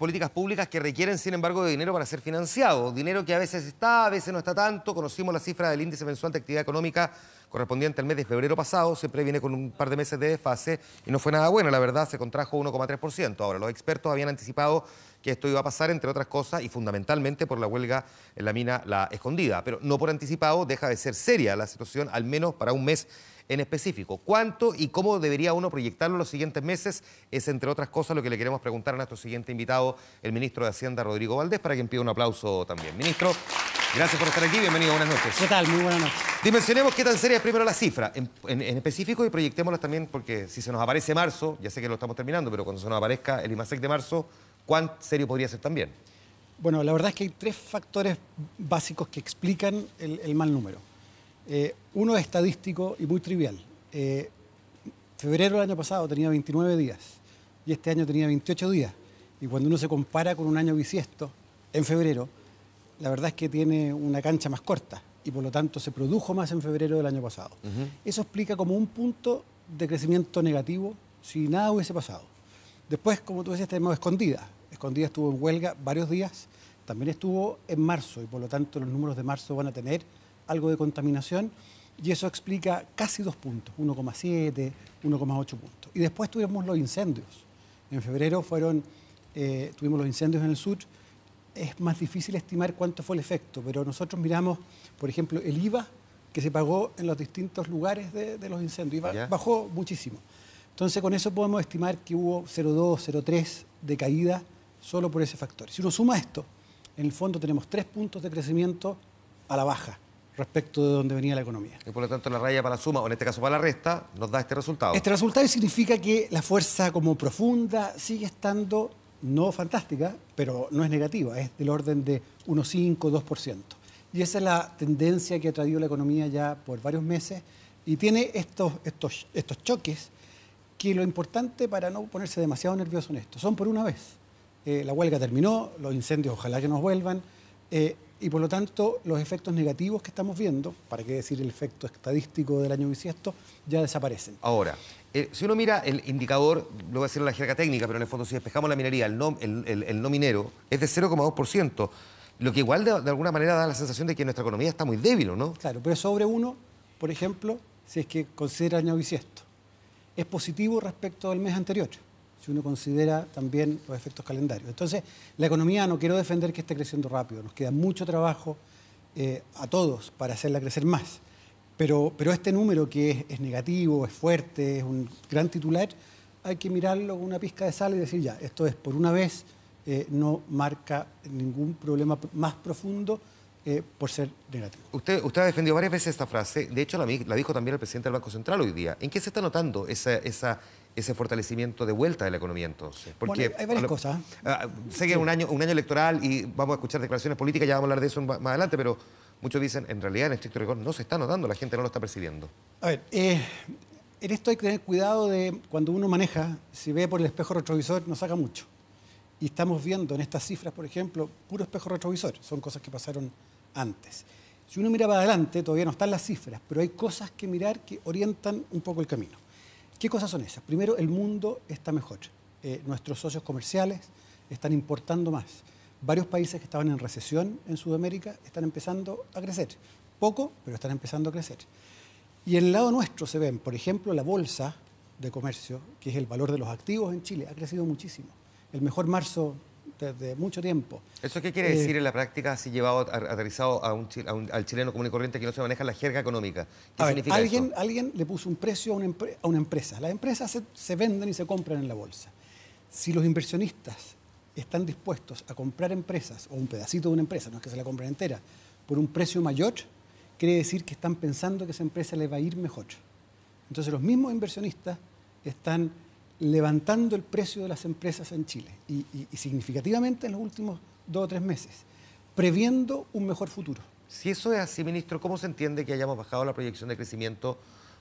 que requieren, sin embargo, de dinero para ser financiado. Dinero que a veces está, a veces no está tanto. Conocimos la cifra del índice mensual de actividad económica correspondiente al mes de febrero pasado. Siempre viene con un par de meses de desfase y no fue nada bueno. La verdad, se contrajo 1,3%. Ahora, los expertos habían anticipado que esto iba a pasar, entre otras cosas, y fundamentalmente por la huelga en la mina La Escondida. Pero no por anticipado deja de ser seria la situación, al menos para un mes en específico. ¿Cuánto y cómo debería uno proyectarlo en los siguientes meses? Es, entre otras cosas, lo que le queremos preguntar a nuestro siguiente invitado, el ministro de Hacienda, Rodrigo Valdés, para quien pida un aplauso también. Ministro, gracias por estar aquí. Bienvenido, buenas noches. ¿Qué tal? Muy buenas noches. Dimensionemos qué tan seria es primero la cifra en específico y proyectémoslas también, porque si se nos aparece marzo, ya sé que lo estamos terminando, pero cuando se nos aparezca el IMASEC de marzo, ¿cuán serio podría ser también? Bueno, la verdad es que hay tres factores básicos que explican el mal número. Uno es estadístico y muy trivial. Febrero del año pasado tenía 29 días y este año tenía 28 días. Y cuando uno se compara con un año bisiesto, en febrero, la verdad es que tiene una cancha más corta y por lo tanto se produjo más en febrero del año pasado. Eso explica como un punto de crecimiento negativo si nada hubiese pasado. Después, como tú decías, tenemos Escondida. Escondida estuvo en huelga varios días, también estuvo en marzo y por lo tanto los números de marzo van a tener algo de contaminación y eso explica casi 2 puntos, 1,7, 1,8 puntos. Y después tuvimos los incendios. En febrero tuvimos los incendios en el sur. Es más difícil estimar cuánto fue el efecto, pero nosotros miramos, por ejemplo, el IVA que se pagó en los distintos lugares de los incendios. Bajó muchísimo. Entonces, con eso podemos estimar que hubo 0,2, 0,3 de caída solo por ese factor. Si uno suma esto, en el fondo tenemos 3 puntos de crecimiento a la baja respecto de donde venía la economía. Y por lo tanto la raya para la suma, o en este caso para la resta, nos da este resultado. Este resultado significa que la fuerza como profunda sigue estando no fantástica, pero no es negativa, es del orden de 1,5, 2%. Y esa es la tendencia que ha traído la economía ya por varios meses y tiene estos choques que lo importante para no ponerse demasiado nervioso en esto, son por una vez. La huelga terminó, los incendios ojalá que nos vuelvan, y por lo tanto los efectos negativos que estamos viendo, para qué decir el efecto estadístico del año bisiesto, ya desaparecen. Ahora, si uno mira el indicador, lo voy a decir en la jerga técnica, pero en el fondo si despejamos la minería, el no minero, es de 0,2%, lo que igual de alguna manera da la sensación de que nuestra economía está muy débil, ¿no? Claro, pero es sobre 1, por ejemplo, si es que considera el año bisiesto. Es positivo respecto al mes anterior, si uno considera también los efectos calendarios. Entonces, la economía, no quiero defender que esté creciendo rápido, nos queda mucho trabajo a todos para hacerla crecer más. Pero este número que es negativo, es fuerte, es un gran titular, hay que mirarlo con una pizca de sal y decir ya, esto es por una vez, no marca ningún problema más profundo por ser negativo. Usted ha defendido varias veces esta frase, de hecho la dijo también el presidente del Banco Central hoy día. ¿En qué se está notando ese fortalecimiento de vuelta de la economía entonces? Porque bueno, hay varias cosas. Sé que es un año electoral y vamos a escuchar declaraciones políticas, ya vamos a hablar de eso más adelante, pero muchos dicen, en realidad en estricto rigor no se está notando, la gente no lo está percibiendo. A ver, en esto hay que tener cuidado de cuando uno maneja, si ve por el espejo retrovisor no saca mucho. Y estamos viendo en estas cifras, por ejemplo, puro espejo retrovisor, son cosas que pasaron antes. Si uno mira para adelante, todavía no están las cifras, pero hay cosas que mirar que orientan un poco el camino. ¿Qué cosas son esas? Primero, el mundo está mejor. Nuestros socios comerciales están importando más. Varios países que estaban en recesión en Sudamérica están empezando a crecer. Poco, pero están empezando a crecer. Y en el lado nuestro se ven, por ejemplo, la bolsa de comercio, que es el valor de los activos en Chile, ha crecido muchísimo. El mejor marzo desde mucho tiempo. ¿Eso qué quiere decir en la práctica si llevado aterrizado al chileno común y corriente que no se maneja la jerga económica? ¿Qué significa eso? Alguien le puso un precio a una empresa. Las empresas se venden y se compran en la bolsa. Si los inversionistas están dispuestos a comprar empresas, o un pedacito de una empresa, no es que se la compren entera, por un precio mayor, quiere decir que están pensando que esa empresa le va a ir mejor. Entonces los mismos inversionistas están levantando el precio de las empresas en Chile y significativamente en los últimos 2 o 3 meses, previendo un mejor futuro. Si eso es así, ministro, ¿cómo se entiende que hayamos bajado la proyección de crecimiento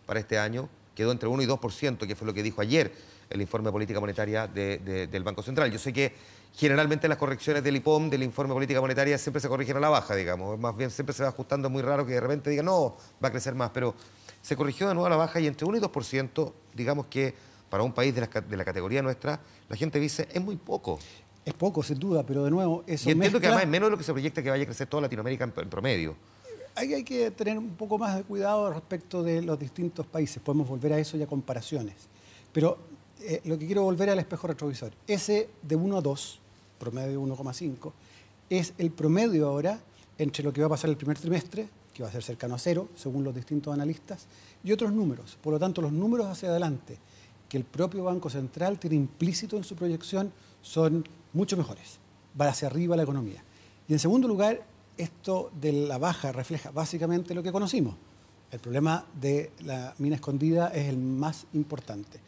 para este año? Quedó entre 1 y 2%, que fue lo que dijo ayer el informe de política monetaria del Banco Central. Yo sé que generalmente las correcciones del IPOM, del informe de política monetaria, siempre se corrigen a la baja, digamos. Más bien siempre se va ajustando, es muy raro que de repente diga, no, va a crecer más, pero se corrigió de nuevo a la baja y entre 1 y 2%, digamos que para un país de la categoría nuestra, la gente dice, es muy poco. Es poco, sin duda, pero de nuevo eso y entiendo que además es menos de lo que se proyecta que vaya a crecer toda Latinoamérica en promedio. Hay que tener un poco más de cuidado respecto de los distintos países. Podemos volver a eso y a comparaciones. Pero lo que quiero volver al espejo retrovisor. Ese de 1 a 2, promedio 1,5, es el promedio ahora entre lo que va a pasar el primer trimestre, que va a ser cercano a 0, según los distintos analistas, y otros números. Por lo tanto, los números hacia adelante que el propio Banco Central tiene implícito en su proyección son mucho mejores. Va hacia arriba la economía. Y en segundo lugar, esto de la baja refleja básicamente lo que conocimos. El problema de la mina escondida es el más importante.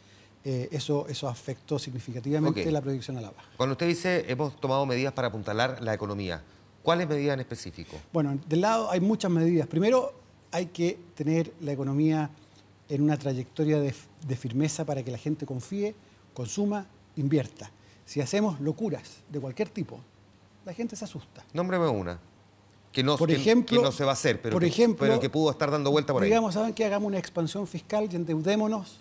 Eso afectó significativamente la proyección a la baja. Cuando usted dice hemos tomado medidas para apuntalar la economía, ¿cuáles medidas en específico? Bueno, del lado hay muchas medidas. Primero, hay que tener la economía en una trayectoria de firmeza para que la gente confíe, consuma, invierta. Si hacemos locuras de cualquier tipo, la gente se asusta. Nómbreme una. Que no se va a hacer, pero que pudo estar dando vuelta por ahí. Digamos, ¿saben qué? Hagamos una expansión fiscal y endeudémonos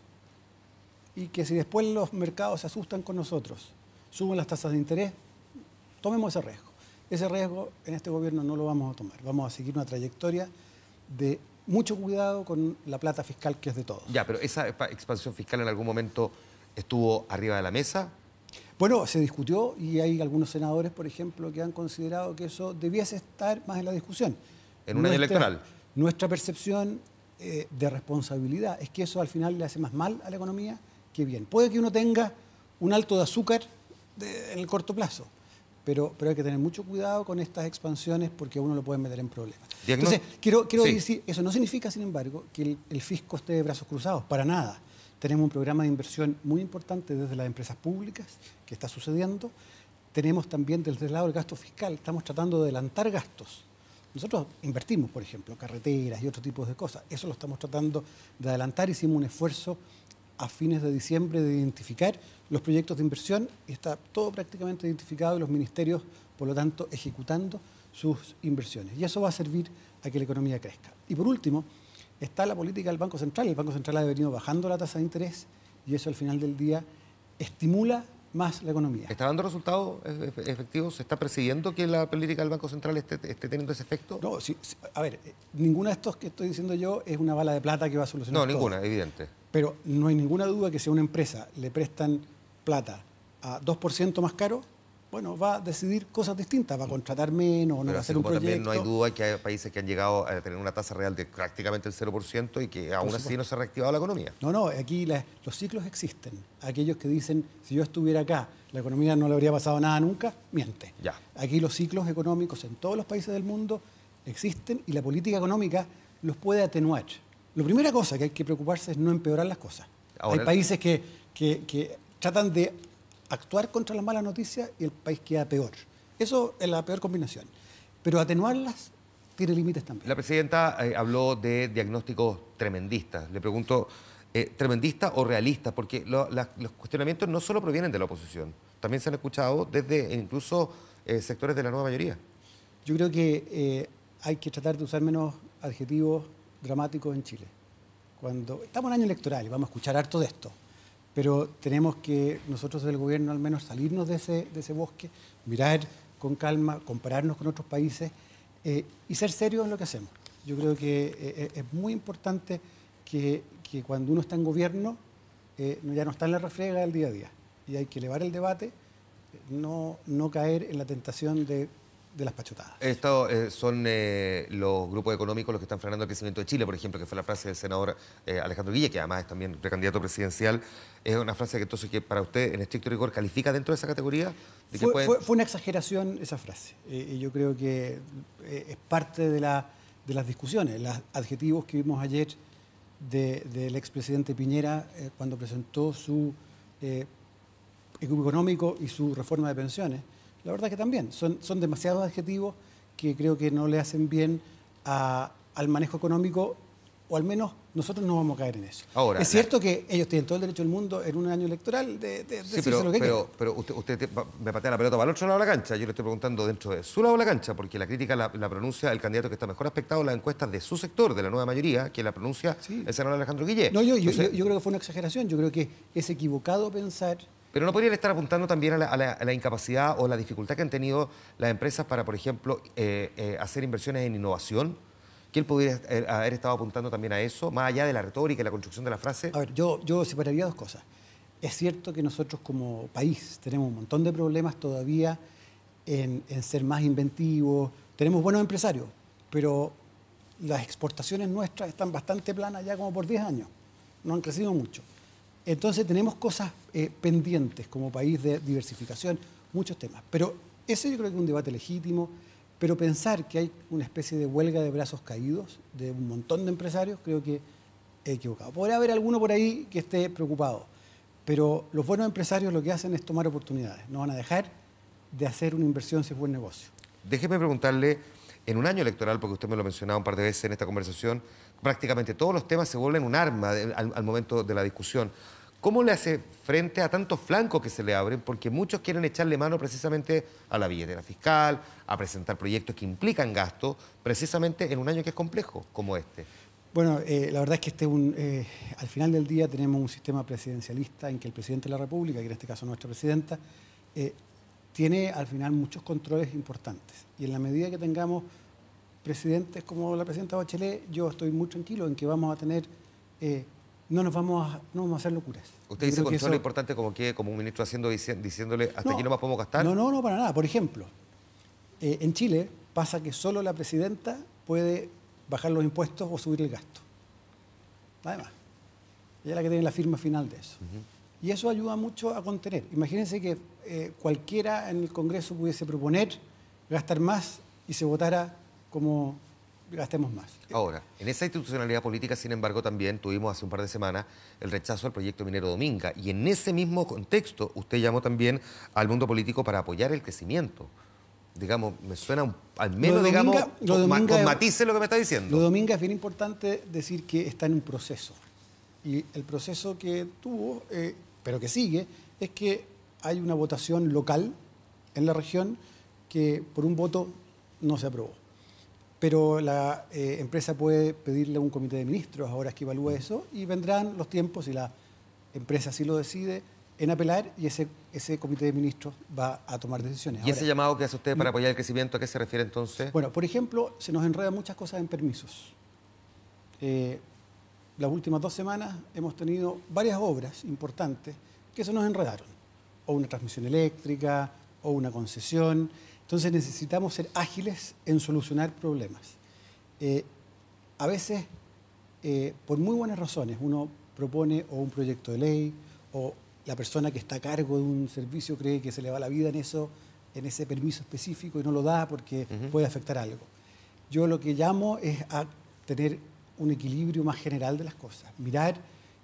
y que si después los mercados se asustan con nosotros, suben las tasas de interés, tomemos ese riesgo. Ese riesgo en este gobierno no lo vamos a tomar. Vamos a seguir una trayectoria de mucho cuidado con la plata fiscal que es de todos. Ya, pero ¿esa expansión fiscal en algún momento estuvo arriba de la mesa? Bueno, se discutió y hay algunos senadores, por ejemplo, que han considerado que eso debiese estar más en la discusión. ¿En un año electoral? Nuestra percepción de responsabilidad es que eso al final le hace más mal a la economía que bien. Puede que uno tenga un alto de azúcar en el corto plazo, pero hay que tener mucho cuidado con estas expansiones porque a uno lo pueden meter en problemas. Entonces, quiero decir, eso no significa, sin embargo, que el fisco esté de brazos cruzados, para nada. Tenemos un programa de inversión muy importante desde las empresas públicas, que está sucediendo. Tenemos también desde el lado del gasto fiscal, estamos tratando de adelantar gastos. Nosotros invertimos, por ejemplo, carreteras y otros tipos de cosas. Eso lo estamos tratando de adelantar. Hicimos un esfuerzo a fines de diciembre de identificar los proyectos de inversión y está todo prácticamente identificado y los ministerios, por lo tanto, ejecutando sus inversiones. Y eso va a servir a que la economía crezca. Y por último, está la política del Banco Central. El Banco Central ha venido bajando la tasa de interés y eso al final del día estimula más la economía. ¿Está dando resultados efectivos? ¿Se está percibiendo que la política del Banco Central esté teniendo ese efecto? No, sí, a ver, ninguna de estos que estoy diciendo yo es una bala de plata que va a solucionar todo. No, ninguna, evidente. Pero no hay ninguna duda que si a una empresa le prestan plata a 2% más caro, bueno, va a decidir cosas distintas, va a contratar menos, no pero va a hacer un proyecto. También no hay duda que hay países que han llegado a tener una tasa real de prácticamente el 0% y que aún así no se ha reactivado la economía. No, aquí los ciclos existen. Aquellos que dicen, si yo estuviera acá, la economía no le habría pasado nada nunca, miente. Ya. Aquí los ciclos económicos en todos los países del mundo existen y la política económica los puede atenuar. La primera cosa que hay que preocuparse es no empeorar las cosas. Ahora, hay países que tratan de actuar contra las malas noticias y el país queda peor. Eso es la peor combinación. Pero atenuarlas tiene límites también. La presidenta habló de diagnósticos tremendistas. Le pregunto, ¿tremendistas o realistas? Porque los cuestionamientos no solo provienen de la oposición, también se han escuchado desde incluso sectores de la nueva mayoría. Yo creo que hay que tratar de usar menos adjetivos dramáticos en Chile. Cuando estamos en año electoral y vamos a escuchar harto de esto, pero tenemos que nosotros del gobierno al menos salirnos de ese bosque, mirar con calma, compararnos con otros países y ser serios en lo que hacemos. Yo creo que es muy importante que cuando uno está en gobierno ya no está en la refriega del día a día y hay que elevar el debate, no caer en la tentación de las pachotadas. Estos son los grupos económicos los que están frenando el crecimiento de Chile, por ejemplo, que fue la frase del senador Alejandro Guille, que además es también precandidato presidencial. Es una frase que entonces que para usted, en estricto rigor, califica dentro de esa categoría. Fue una exageración esa frase. Y yo creo que es parte de las discusiones. Los adjetivos que vimos ayer del expresidente Piñera cuando presentó su equipo económico y su reforma de pensiones, la verdad que también son demasiados adjetivos que creo que no le hacen bien al manejo económico, o al menos nosotros no vamos a caer en eso. Ahora, es cierto que ellos tienen todo el derecho del mundo en un año electoral de decirse lo que quieran. Pero usted me patea la pelota para el otro lado de la cancha. Yo le estoy preguntando dentro de su lado de la cancha, porque la crítica la pronuncia el candidato que está mejor aspectado en las encuestas de su sector, de la nueva mayoría, que la pronuncia el senador Alejandro Guille. No, yo creo que fue una exageración. Yo creo que es equivocado pensar... Pero ¿no podrían estar apuntando también a la incapacidad o la dificultad que han tenido las empresas para, por ejemplo, hacer inversiones en innovación? ¿Que él podría haber estado apuntando también a eso, más allá de la retórica y la construcción de la frase? A ver, yo separaría dos cosas. Es cierto que nosotros como país tenemos un montón de problemas todavía en ser más inventivos. Tenemos buenos empresarios, pero las exportaciones nuestras están bastante planas ya como por 10 años. No han crecido mucho. Entonces tenemos cosas pendientes como país de diversificación, muchos temas. Pero ese yo creo que es un debate legítimo, pero pensar que hay una especie de huelga de brazos caídos de un montón de empresarios, creo que es equivocado. Podrá haber alguno por ahí que esté preocupado, pero los buenos empresarios lo que hacen es tomar oportunidades. No van a dejar de hacer una inversión si es buen negocio. Déjeme preguntarle, en un año electoral, porque usted me lo ha mencionado un par de veces en esta conversación, prácticamente todos los temas se vuelven un arma al momento de la discusión. ¿Cómo le hace frente a tantos flancos que se le abren? Porque muchos quieren echarle mano precisamente a la billetera fiscal, a presentar proyectos que implican gasto, precisamente en un año que es complejo como este. Bueno, la verdad es que al final del día tenemos un sistema presidencialista en que el presidente de la República, que en este caso nuestra presidenta, tiene al final muchos controles importantes. Y en la medida que tengamos presidentes como la presidenta Bachelet, yo estoy muy tranquilo en que vamos a tener... no vamos a hacer locuras. ¿Usted dice control importante como un ministro diciéndole hasta aquí no más podemos gastar? No, para nada. Por ejemplo, en Chile pasa que solo la presidenta puede bajar los impuestos o subir el gasto. Además, ella es la que tiene la firma final de eso. Y eso ayuda mucho a contener. Imagínense que cualquiera en el Congreso pudiese proponer gastar más y se votara como... gastemos más. Ahora, en esa institucionalidad política, sin embargo, también tuvimos hace un par de semanas el rechazo al proyecto minero Dominga. Y en ese mismo contexto, usted llamó también al mundo político para apoyar el crecimiento. Digamos, me suena al menos, con matices lo que me está diciendo. Lo de Dominga es bien importante decir que está en un proceso. Y el proceso que tuvo, pero que sigue, es que hay una votación local en la región que por un voto no se aprobó. Pero la empresa puede pedirle a un comité de ministros ahora que evalúe eso y vendrán los tiempos, si la empresa así lo decide, en apelar y ese comité de ministros va a tomar decisiones. ¿Y ese llamado que hace usted para apoyar el crecimiento, a qué se refiere entonces? Bueno, por ejemplo, se nos enredan muchas cosas en permisos. Las últimas 2 semanas hemos tenido varias obras importantes que se nos enredaron. O una transmisión eléctrica, o una concesión. Entonces necesitamos ser ágiles en solucionar problemas. A veces, por muy buenas razones, uno propone o un proyecto de ley, o la persona que está a cargo de un servicio cree que se le va la vida en eso, en ese permiso específico y no lo da porque puede afectar algo. Yo lo que llamo es a tener un equilibrio más general de las cosas. Mirar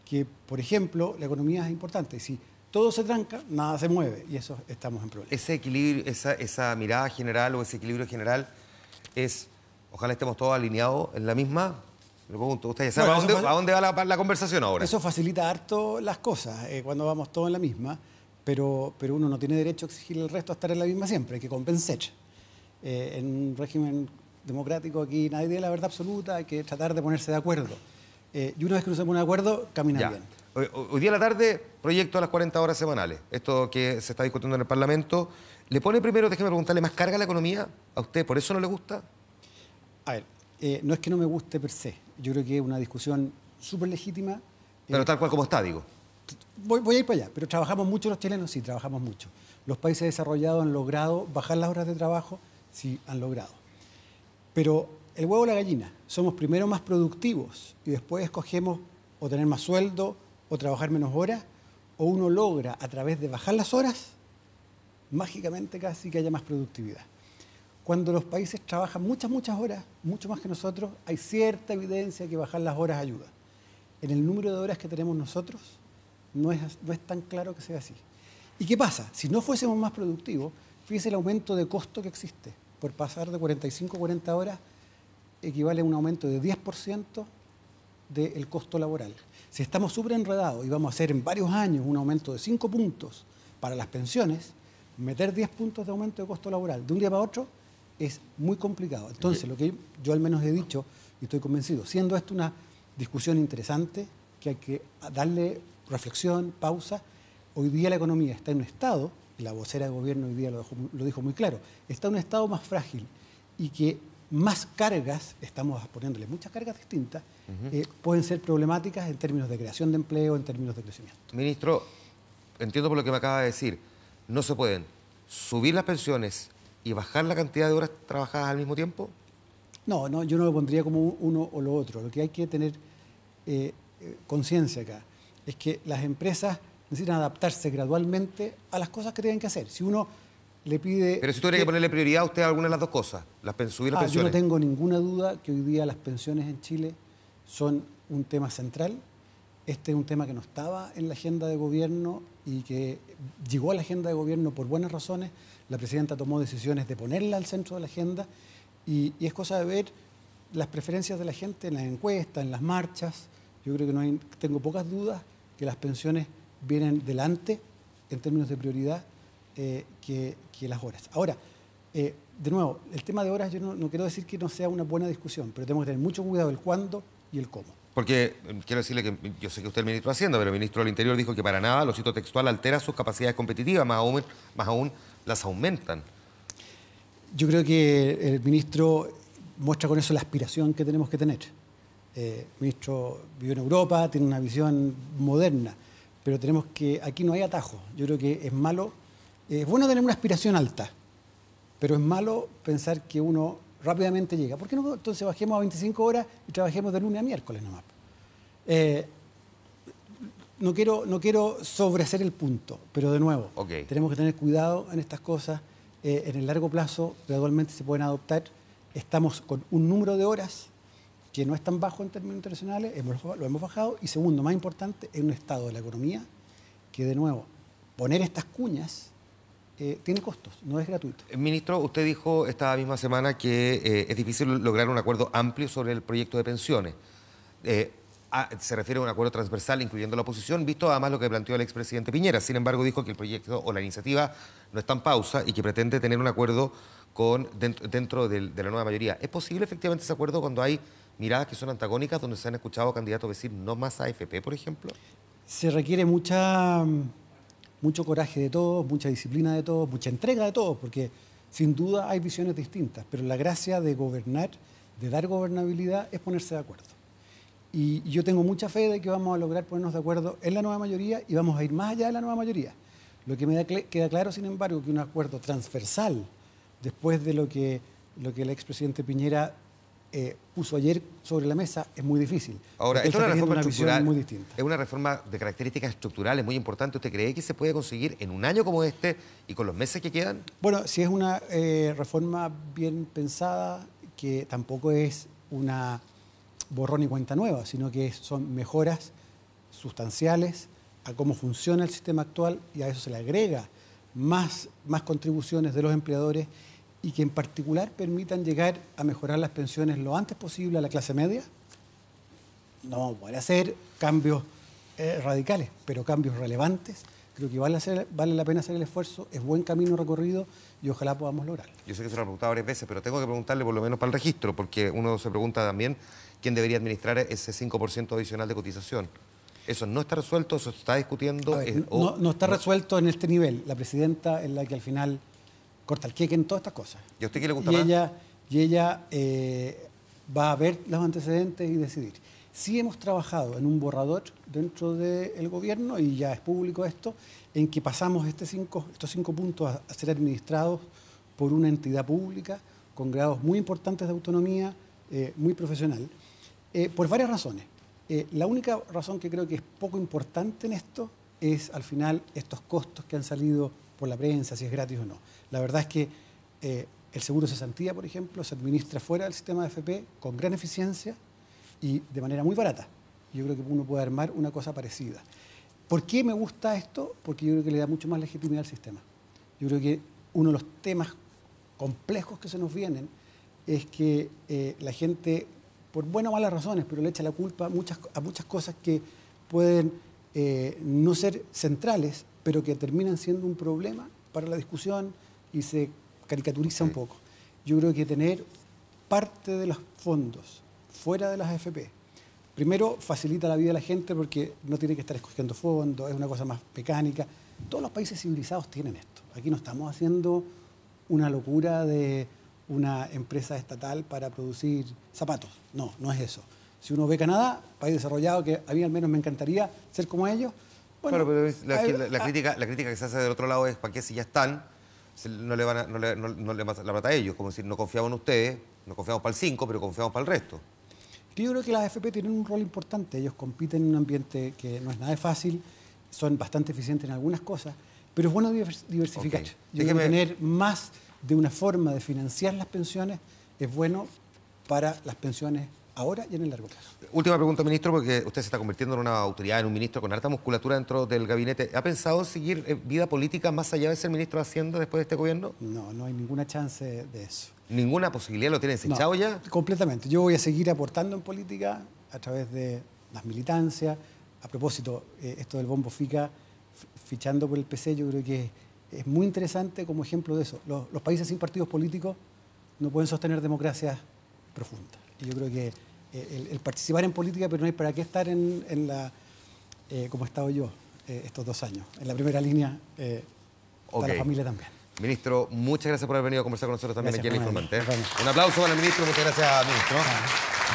que, por ejemplo, la economía es importante. Si todo se tranca, nada se mueve y eso estamos en problemas. Ese equilibrio, esa mirada general o ese equilibrio general es, ojalá estemos todos alineados en la misma. Le pregunto, ¿usted ya sabe a dónde va la conversación ahora? Eso facilita harto las cosas cuando vamos todos en la misma, pero uno no tiene derecho a exigirle al resto a estar en la misma siempre, hay que compensar. En un régimen democrático aquí nadie tiene la verdad absoluta, hay que tratar de ponerse de acuerdo. Y una vez que uno se pone de acuerdo, camina bien. Hoy día a la tarde, proyecto a las 40 horas semanales. Esto que se está discutiendo en el Parlamento. ¿Le pone primero, déjeme preguntarle, más carga a la economía a usted? ¿Por eso no le gusta? A ver, no es que no me guste per se. Yo creo que es una discusión súper legítima. Pero tal cual como está, digo. Voy a ir para allá. Pero ¿trabajamos mucho los chilenos? Sí, trabajamos mucho. ¿Los países desarrollados han logrado bajar las horas de trabajo? Sí, han logrado. Pero el huevo o la gallina. Somos primero más productivos y después escogemos o tener más sueldo o trabajar menos horas, o uno logra a través de bajar las horas, mágicamente casi que haya más productividad. Cuando los países trabajan muchas horas, mucho más que nosotros, hay cierta evidencia que bajar las horas ayuda. En el número de horas que tenemos nosotros, no es tan claro que sea así. ¿Y qué pasa? Si no fuésemos más productivos, fíjese el aumento de costo que existe. Por pasar de 45 a 40 horas, equivale a un aumento de 10% del costo laboral. Si estamos súper enredados y vamos a hacer en varios años un aumento de 5 puntos para las pensiones, meter 10 puntos de aumento de costo laboral de un día para otro es muy complicado. Entonces, lo que yo al menos he dicho, y estoy convencido, siendo esto una discusión interesante, que hay que darle reflexión, pausa, hoy día la economía está en un estado, y la vocera de gobierno hoy día lo dijo muy claro, está en un estado más frágil y que más cargas, estamos poniéndole muchas cargas distintas, pueden ser problemáticas en términos de creación de empleo, en términos de crecimiento. Ministro, entiendo por lo que me acaba de decir, no se pueden subir las pensiones y bajar la cantidad de horas trabajadas al mismo tiempo. No, yo no lo pondría como uno o lo otro. Lo que hay que tener conciencia acá es que las empresas necesitan adaptarse gradualmente a las cosas que tienen que hacer. Si uno le pide... Pero si tuviera que ponerle prioridad a usted a alguna de las dos cosas, subir las pensiones. Yo no tengo ninguna duda que hoy día las pensiones en Chile son un tema central. Este es un tema que no estaba en la agenda de gobierno y que llegó a la agenda de gobierno por buenas razones. La presidenta tomó decisiones de ponerla al centro de la agenda y es cosa de ver las preferencias de la gente en las encuestas, en las marchas. Yo creo que tengo pocas dudas que las pensiones vienen delante en términos de prioridad que las horas. Ahora, de nuevo, el tema de horas yo no quiero decir que no sea una buena discusión, pero tenemos que tener mucho cuidado el cuándo y el cómo. Porque quiero decirle que yo sé que usted es el ministro de Hacienda, pero el ministro del Interior dijo que para nada, lo cito textual, altera sus capacidades competitivas, más aún las aumentan. Yo creo que el ministro muestra con eso la aspiración que tenemos que tener. El ministro vive en Europa, tiene una visión moderna, pero tenemos que, aquí no hay atajo. Yo creo que es malo, es bueno tener una aspiración alta, pero es malo pensar que uno rápidamente llega. ¿Por qué no entonces bajemos a 25 horas y trabajemos de lunes a miércoles nomás? No quiero sobrehacer el punto, pero de nuevo, tenemos que tener cuidado en estas cosas. En el largo plazo, gradualmente se pueden adoptar. Estamos con un número de horas que no es tan bajo en términos internacionales, lo hemos bajado. Y segundo, más importante, en un estado de la economía que, de nuevo, poner estas cuñas tiene costos, no es gratuito. Ministro, usted dijo esta misma semana que es difícil lograr un acuerdo amplio sobre el proyecto de pensiones. Se refiere a un acuerdo transversal incluyendo la oposición, visto además lo que planteó el expresidente Piñera. Sin embargo, dijo que el proyecto o la iniciativa no está en pausa y que pretende tener un acuerdo dentro de la nueva mayoría. ¿Es posible efectivamente ese acuerdo cuando hay miradas que son antagónicas, donde se han escuchado candidatos decir no más AFP, por ejemplo? Se requiere mucho coraje de todos, mucha disciplina de todos, mucha entrega de todos, porque sin duda hay visiones distintas, pero la gracia de gobernar, de dar gobernabilidad, es ponerse de acuerdo. Y yo tengo mucha fe de que vamos a lograr ponernos de acuerdo en la nueva mayoría y vamos a ir más allá de la nueva mayoría. Lo que me queda claro, sin embargo, que un acuerdo transversal, después de lo que el expresidente Piñera puso ayer sobre la mesa, es muy difícil. Ahora, esto es una reforma estructural, muy distinta. Es una reforma de características estructurales muy importante. ¿Usted cree que se puede conseguir en un año como este y con los meses que quedan? Bueno, si es una reforma bien pensada, que tampoco es una borrón y cuenta nueva, sino que son mejoras sustanciales a cómo funciona el sistema actual, y a eso se le agrega más contribuciones de los empleadores, y que en particular permitan llegar a mejorar las pensiones lo antes posible a la clase media. No vamos a poder hacer cambios radicales, pero cambios relevantes. Creo que vale la pena hacer el esfuerzo, es buen camino recorrido y ojalá podamos lograrlo. Yo sé que se lo he preguntado varias veces, pero tengo que preguntarle por lo menos para el registro, porque uno se pregunta también quién debería administrar ese 5% adicional de cotización. ¿Eso no está resuelto? ¿Eso se está discutiendo? No está resuelto en este nivel. La presidenta es la que al final corta el queque en todas estas cosas. ¿Y a usted qué le gusta más? Y ella va a ver los antecedentes y decidir. Sí hemos trabajado en un borrador dentro del gobierno, y ya es público esto, en que pasamos estos 5 puntos a ser administrados por una entidad pública con grados muy importantes de autonomía, muy profesional, por varias razones. La única razón que creo que es poco importante en esto es, al final, estos costos que han salido por la prensa, si es gratis o no. La verdad es que el seguro de cesantía, por ejemplo, se administra fuera del sistema de AFP con gran eficiencia y de manera muy barata. Yo creo que uno puede armar una cosa parecida. ¿Por qué me gusta esto? Porque yo creo que le da mucho más legitimidad al sistema. Yo creo que uno de los temas complejos que se nos vienen es que la gente, por buenas o malas razones, pero le echa la culpa a muchas cosas que pueden no ser centrales, pero que terminan siendo un problema para la discusión y se caricaturiza un poco. Yo creo que tener parte de los fondos fuera de las AFP, primero facilita la vida de la gente porque no tiene que estar escogiendo fondos, es una cosa más mecánica. Todos los países civilizados tienen esto. Aquí no estamos haciendo una locura de una empresa estatal para producir zapatos. No, no es eso. Si uno ve Canadá, país desarrollado, que a mí al menos me encantaría ser como ellos. Bueno, claro, pero la crítica que se hace del otro lado es para qué si ya están, no le pasa la plata a ellos, como decir, no confiamos en ustedes, no confiamos para el 5, pero confiamos para el resto. Yo creo que las AFP tienen un rol importante. Ellos compiten en un ambiente que no es nada fácil, son bastante eficientes en algunas cosas, pero es bueno diversificar. Okay. Yo creo que tener más de una forma de financiar las pensiones es bueno para las pensiones ahora y en el largo plazo. Última pregunta, ministro, porque usted se está convirtiendo en una autoridad, en un ministro con harta musculatura dentro del gabinete. ¿Ha pensado seguir vida política más allá de ser ministro de Hacienda después de este gobierno? No, no hay ninguna chance de eso. ¿Ninguna posibilidad? ¿Lo tiene desechado ya? Completamente. Yo voy a seguir aportando en política a través de las militancias. A propósito, esto del bombo FICA, fichando por el PC, yo creo que es muy interesante como ejemplo de eso. Los países sin partidos políticos no pueden sostener democracias profundas. Y yo creo que el participar en política, pero no hay para qué estar como he estado yo estos 2 años. En la primera línea, para la familia también. Ministro, muchas gracias por haber venido a conversar con nosotros también aquí en El Informante. Un aplauso para el ministro, muchas gracias, ministro.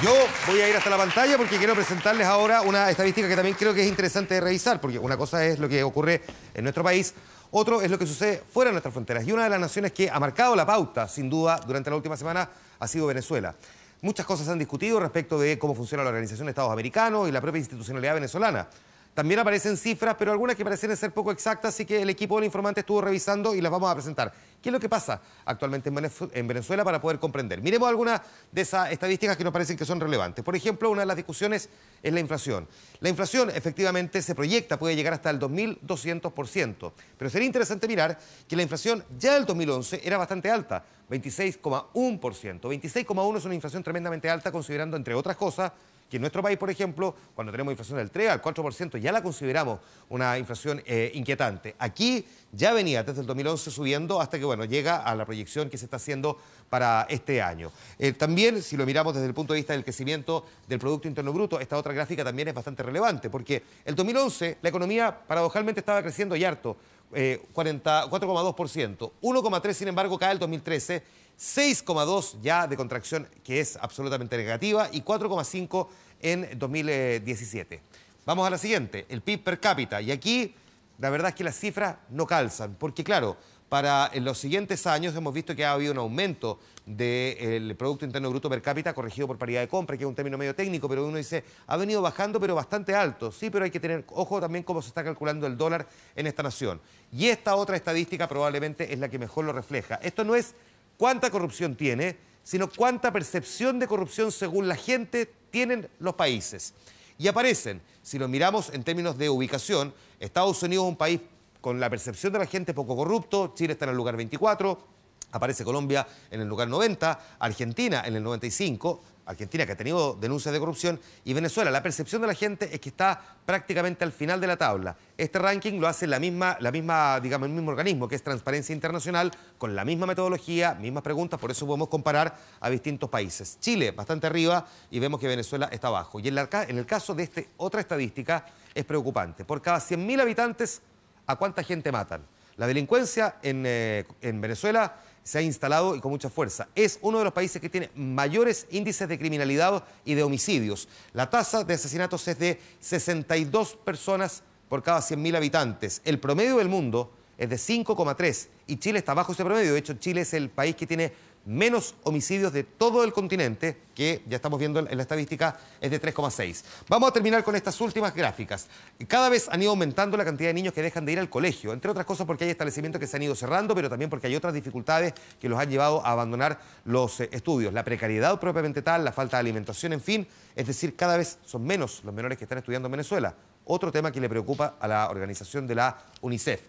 Yo voy a ir hasta la pantalla porque quiero presentarles ahora una estadística que también creo que es interesante de revisar, porque una cosa es lo que ocurre en nuestro país, otro es lo que sucede fuera de nuestras fronteras. Y una de las naciones que ha marcado la pauta, sin duda, durante la última semana, ha sido Venezuela. Muchas cosas se han discutido respecto de cómo funciona la Organización de Estados Americanos y la propia institucionalidad venezolana. También aparecen cifras, pero algunas que parecen ser poco exactas, así que el equipo del Informante estuvo revisando y las vamos a presentar. ¿Qué es lo que pasa actualmente en Venezuela para poder comprender? Miremos algunas de esas estadísticas que nos parecen que son relevantes. Por ejemplo, una de las discusiones es la inflación. La inflación efectivamente se proyecta, puede llegar hasta el 2.200%, pero sería interesante mirar que la inflación ya del 2011 era bastante alta, 26,1%. 26,1% es una inflación tremendamente alta, considerando, entre otras cosas, que en nuestro país, por ejemplo, cuando tenemos inflación del 3 al 4%, ya la consideramos una inflación inquietante. Aquí ya venía desde el 2011 subiendo hasta que, bueno, llega a la proyección que se está haciendo para este año. También, si lo miramos desde el punto de vista del crecimiento del Producto Interno Bruto, esta otra gráfica también es bastante relevante, porque el 2011 la economía paradojalmente estaba creciendo y harto, 4,2%, 1,3% sin embargo cae el 2013, 6,2% ya de contracción que es absolutamente negativa y 4,5% en 2017. Vamos a la siguiente, el PIB per cápita, y aquí la verdad es que las cifras no calzan, porque claro, para los siguientes años hemos visto que ha habido un aumento del Producto Interno Bruto per cápita corregido por paridad de compra, que es un término medio técnico, pero uno dice, ha venido bajando pero bastante alto. Sí, pero hay que tener ojo también cómo se está calculando el dólar en esta nación. Y esta otra estadística probablemente es la que mejor lo refleja. Esto no es cuánta corrupción tiene, sino cuánta percepción de corrupción según la gente tienen los países. Y aparecen, si lo miramos en términos de ubicación, Estados Unidos es un país con la percepción de la gente poco corrupto, Chile está en el lugar 24, aparece Colombia en el lugar 90, Argentina en el 95, Argentina que ha tenido denuncias de corrupción, y Venezuela, la percepción de la gente es que está prácticamente al final de la tabla. Este ranking lo hace digamos, el mismo organismo, que es Transparencia Internacional, con la misma metodología, mismas preguntas, por eso podemos comparar a distintos países. Chile, bastante arriba, y vemos que Venezuela está abajo. Y en el caso de esta otra estadística, es preocupante. Por cada 100.000 habitantes, ¿a cuánta gente matan? La delincuencia en Venezuela se ha instalado y con mucha fuerza. Es uno de los países que tiene mayores índices de criminalidad y de homicidios. La tasa de asesinatos es de 62 personas por cada 100.000 habitantes. El promedio del mundo es de 5,3 y Chile está bajo ese promedio. De hecho, Chile es el país que tiene menos homicidios de todo el continente, que ya estamos viendo en la estadística, es de 3,6. Vamos a terminar con estas últimas gráficas. Cada vez han ido aumentando la cantidad de niños que dejan de ir al colegio, entre otras cosas porque hay establecimientos que se han ido cerrando, pero también porque hay otras dificultades que los han llevado a abandonar los estudios. La precariedad propiamente tal, la falta de alimentación, en fin, es decir, cada vez son menos los menores que están estudiando en Venezuela. Otro tema que le preocupa a la organización de la UNICEF.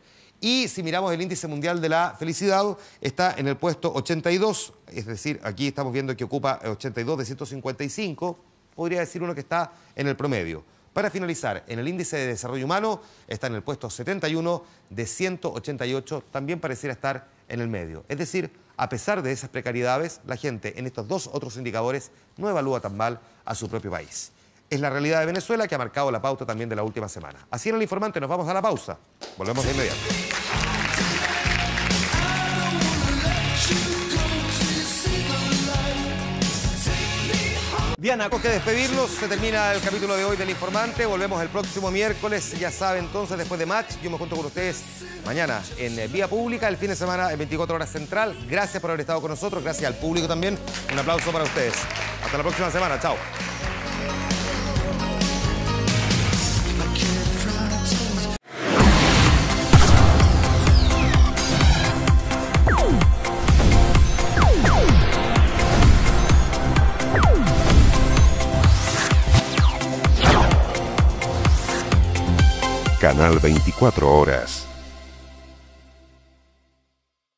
Y si miramos el índice mundial de la felicidad, está en el puesto 82, es decir, aquí estamos viendo que ocupa 82 de 155, podría decir uno que está en el promedio. Para finalizar, en el índice de desarrollo humano está en el puesto 71 de 188, también pareciera estar en el medio. Es decir, a pesar de esas precariedades, la gente en estos dos otros indicadores no evalúa tan mal a su propio país. Es la realidad de Venezuela que ha marcado la pauta también de la última semana. Así en El Informante nos vamos a la pausa. Volvemos de inmediato. Diana, tenemos que despedirnos. Se termina el capítulo de hoy del Informante. Volvemos el próximo miércoles. Ya saben, entonces, después de Match. Yo me junto con ustedes mañana en Vía Pública, el fin de semana en 24 Horas Central. Gracias por haber estado con nosotros. Gracias al público también. Un aplauso para ustedes. Hasta la próxima semana. Chao. Canal 24 Horas.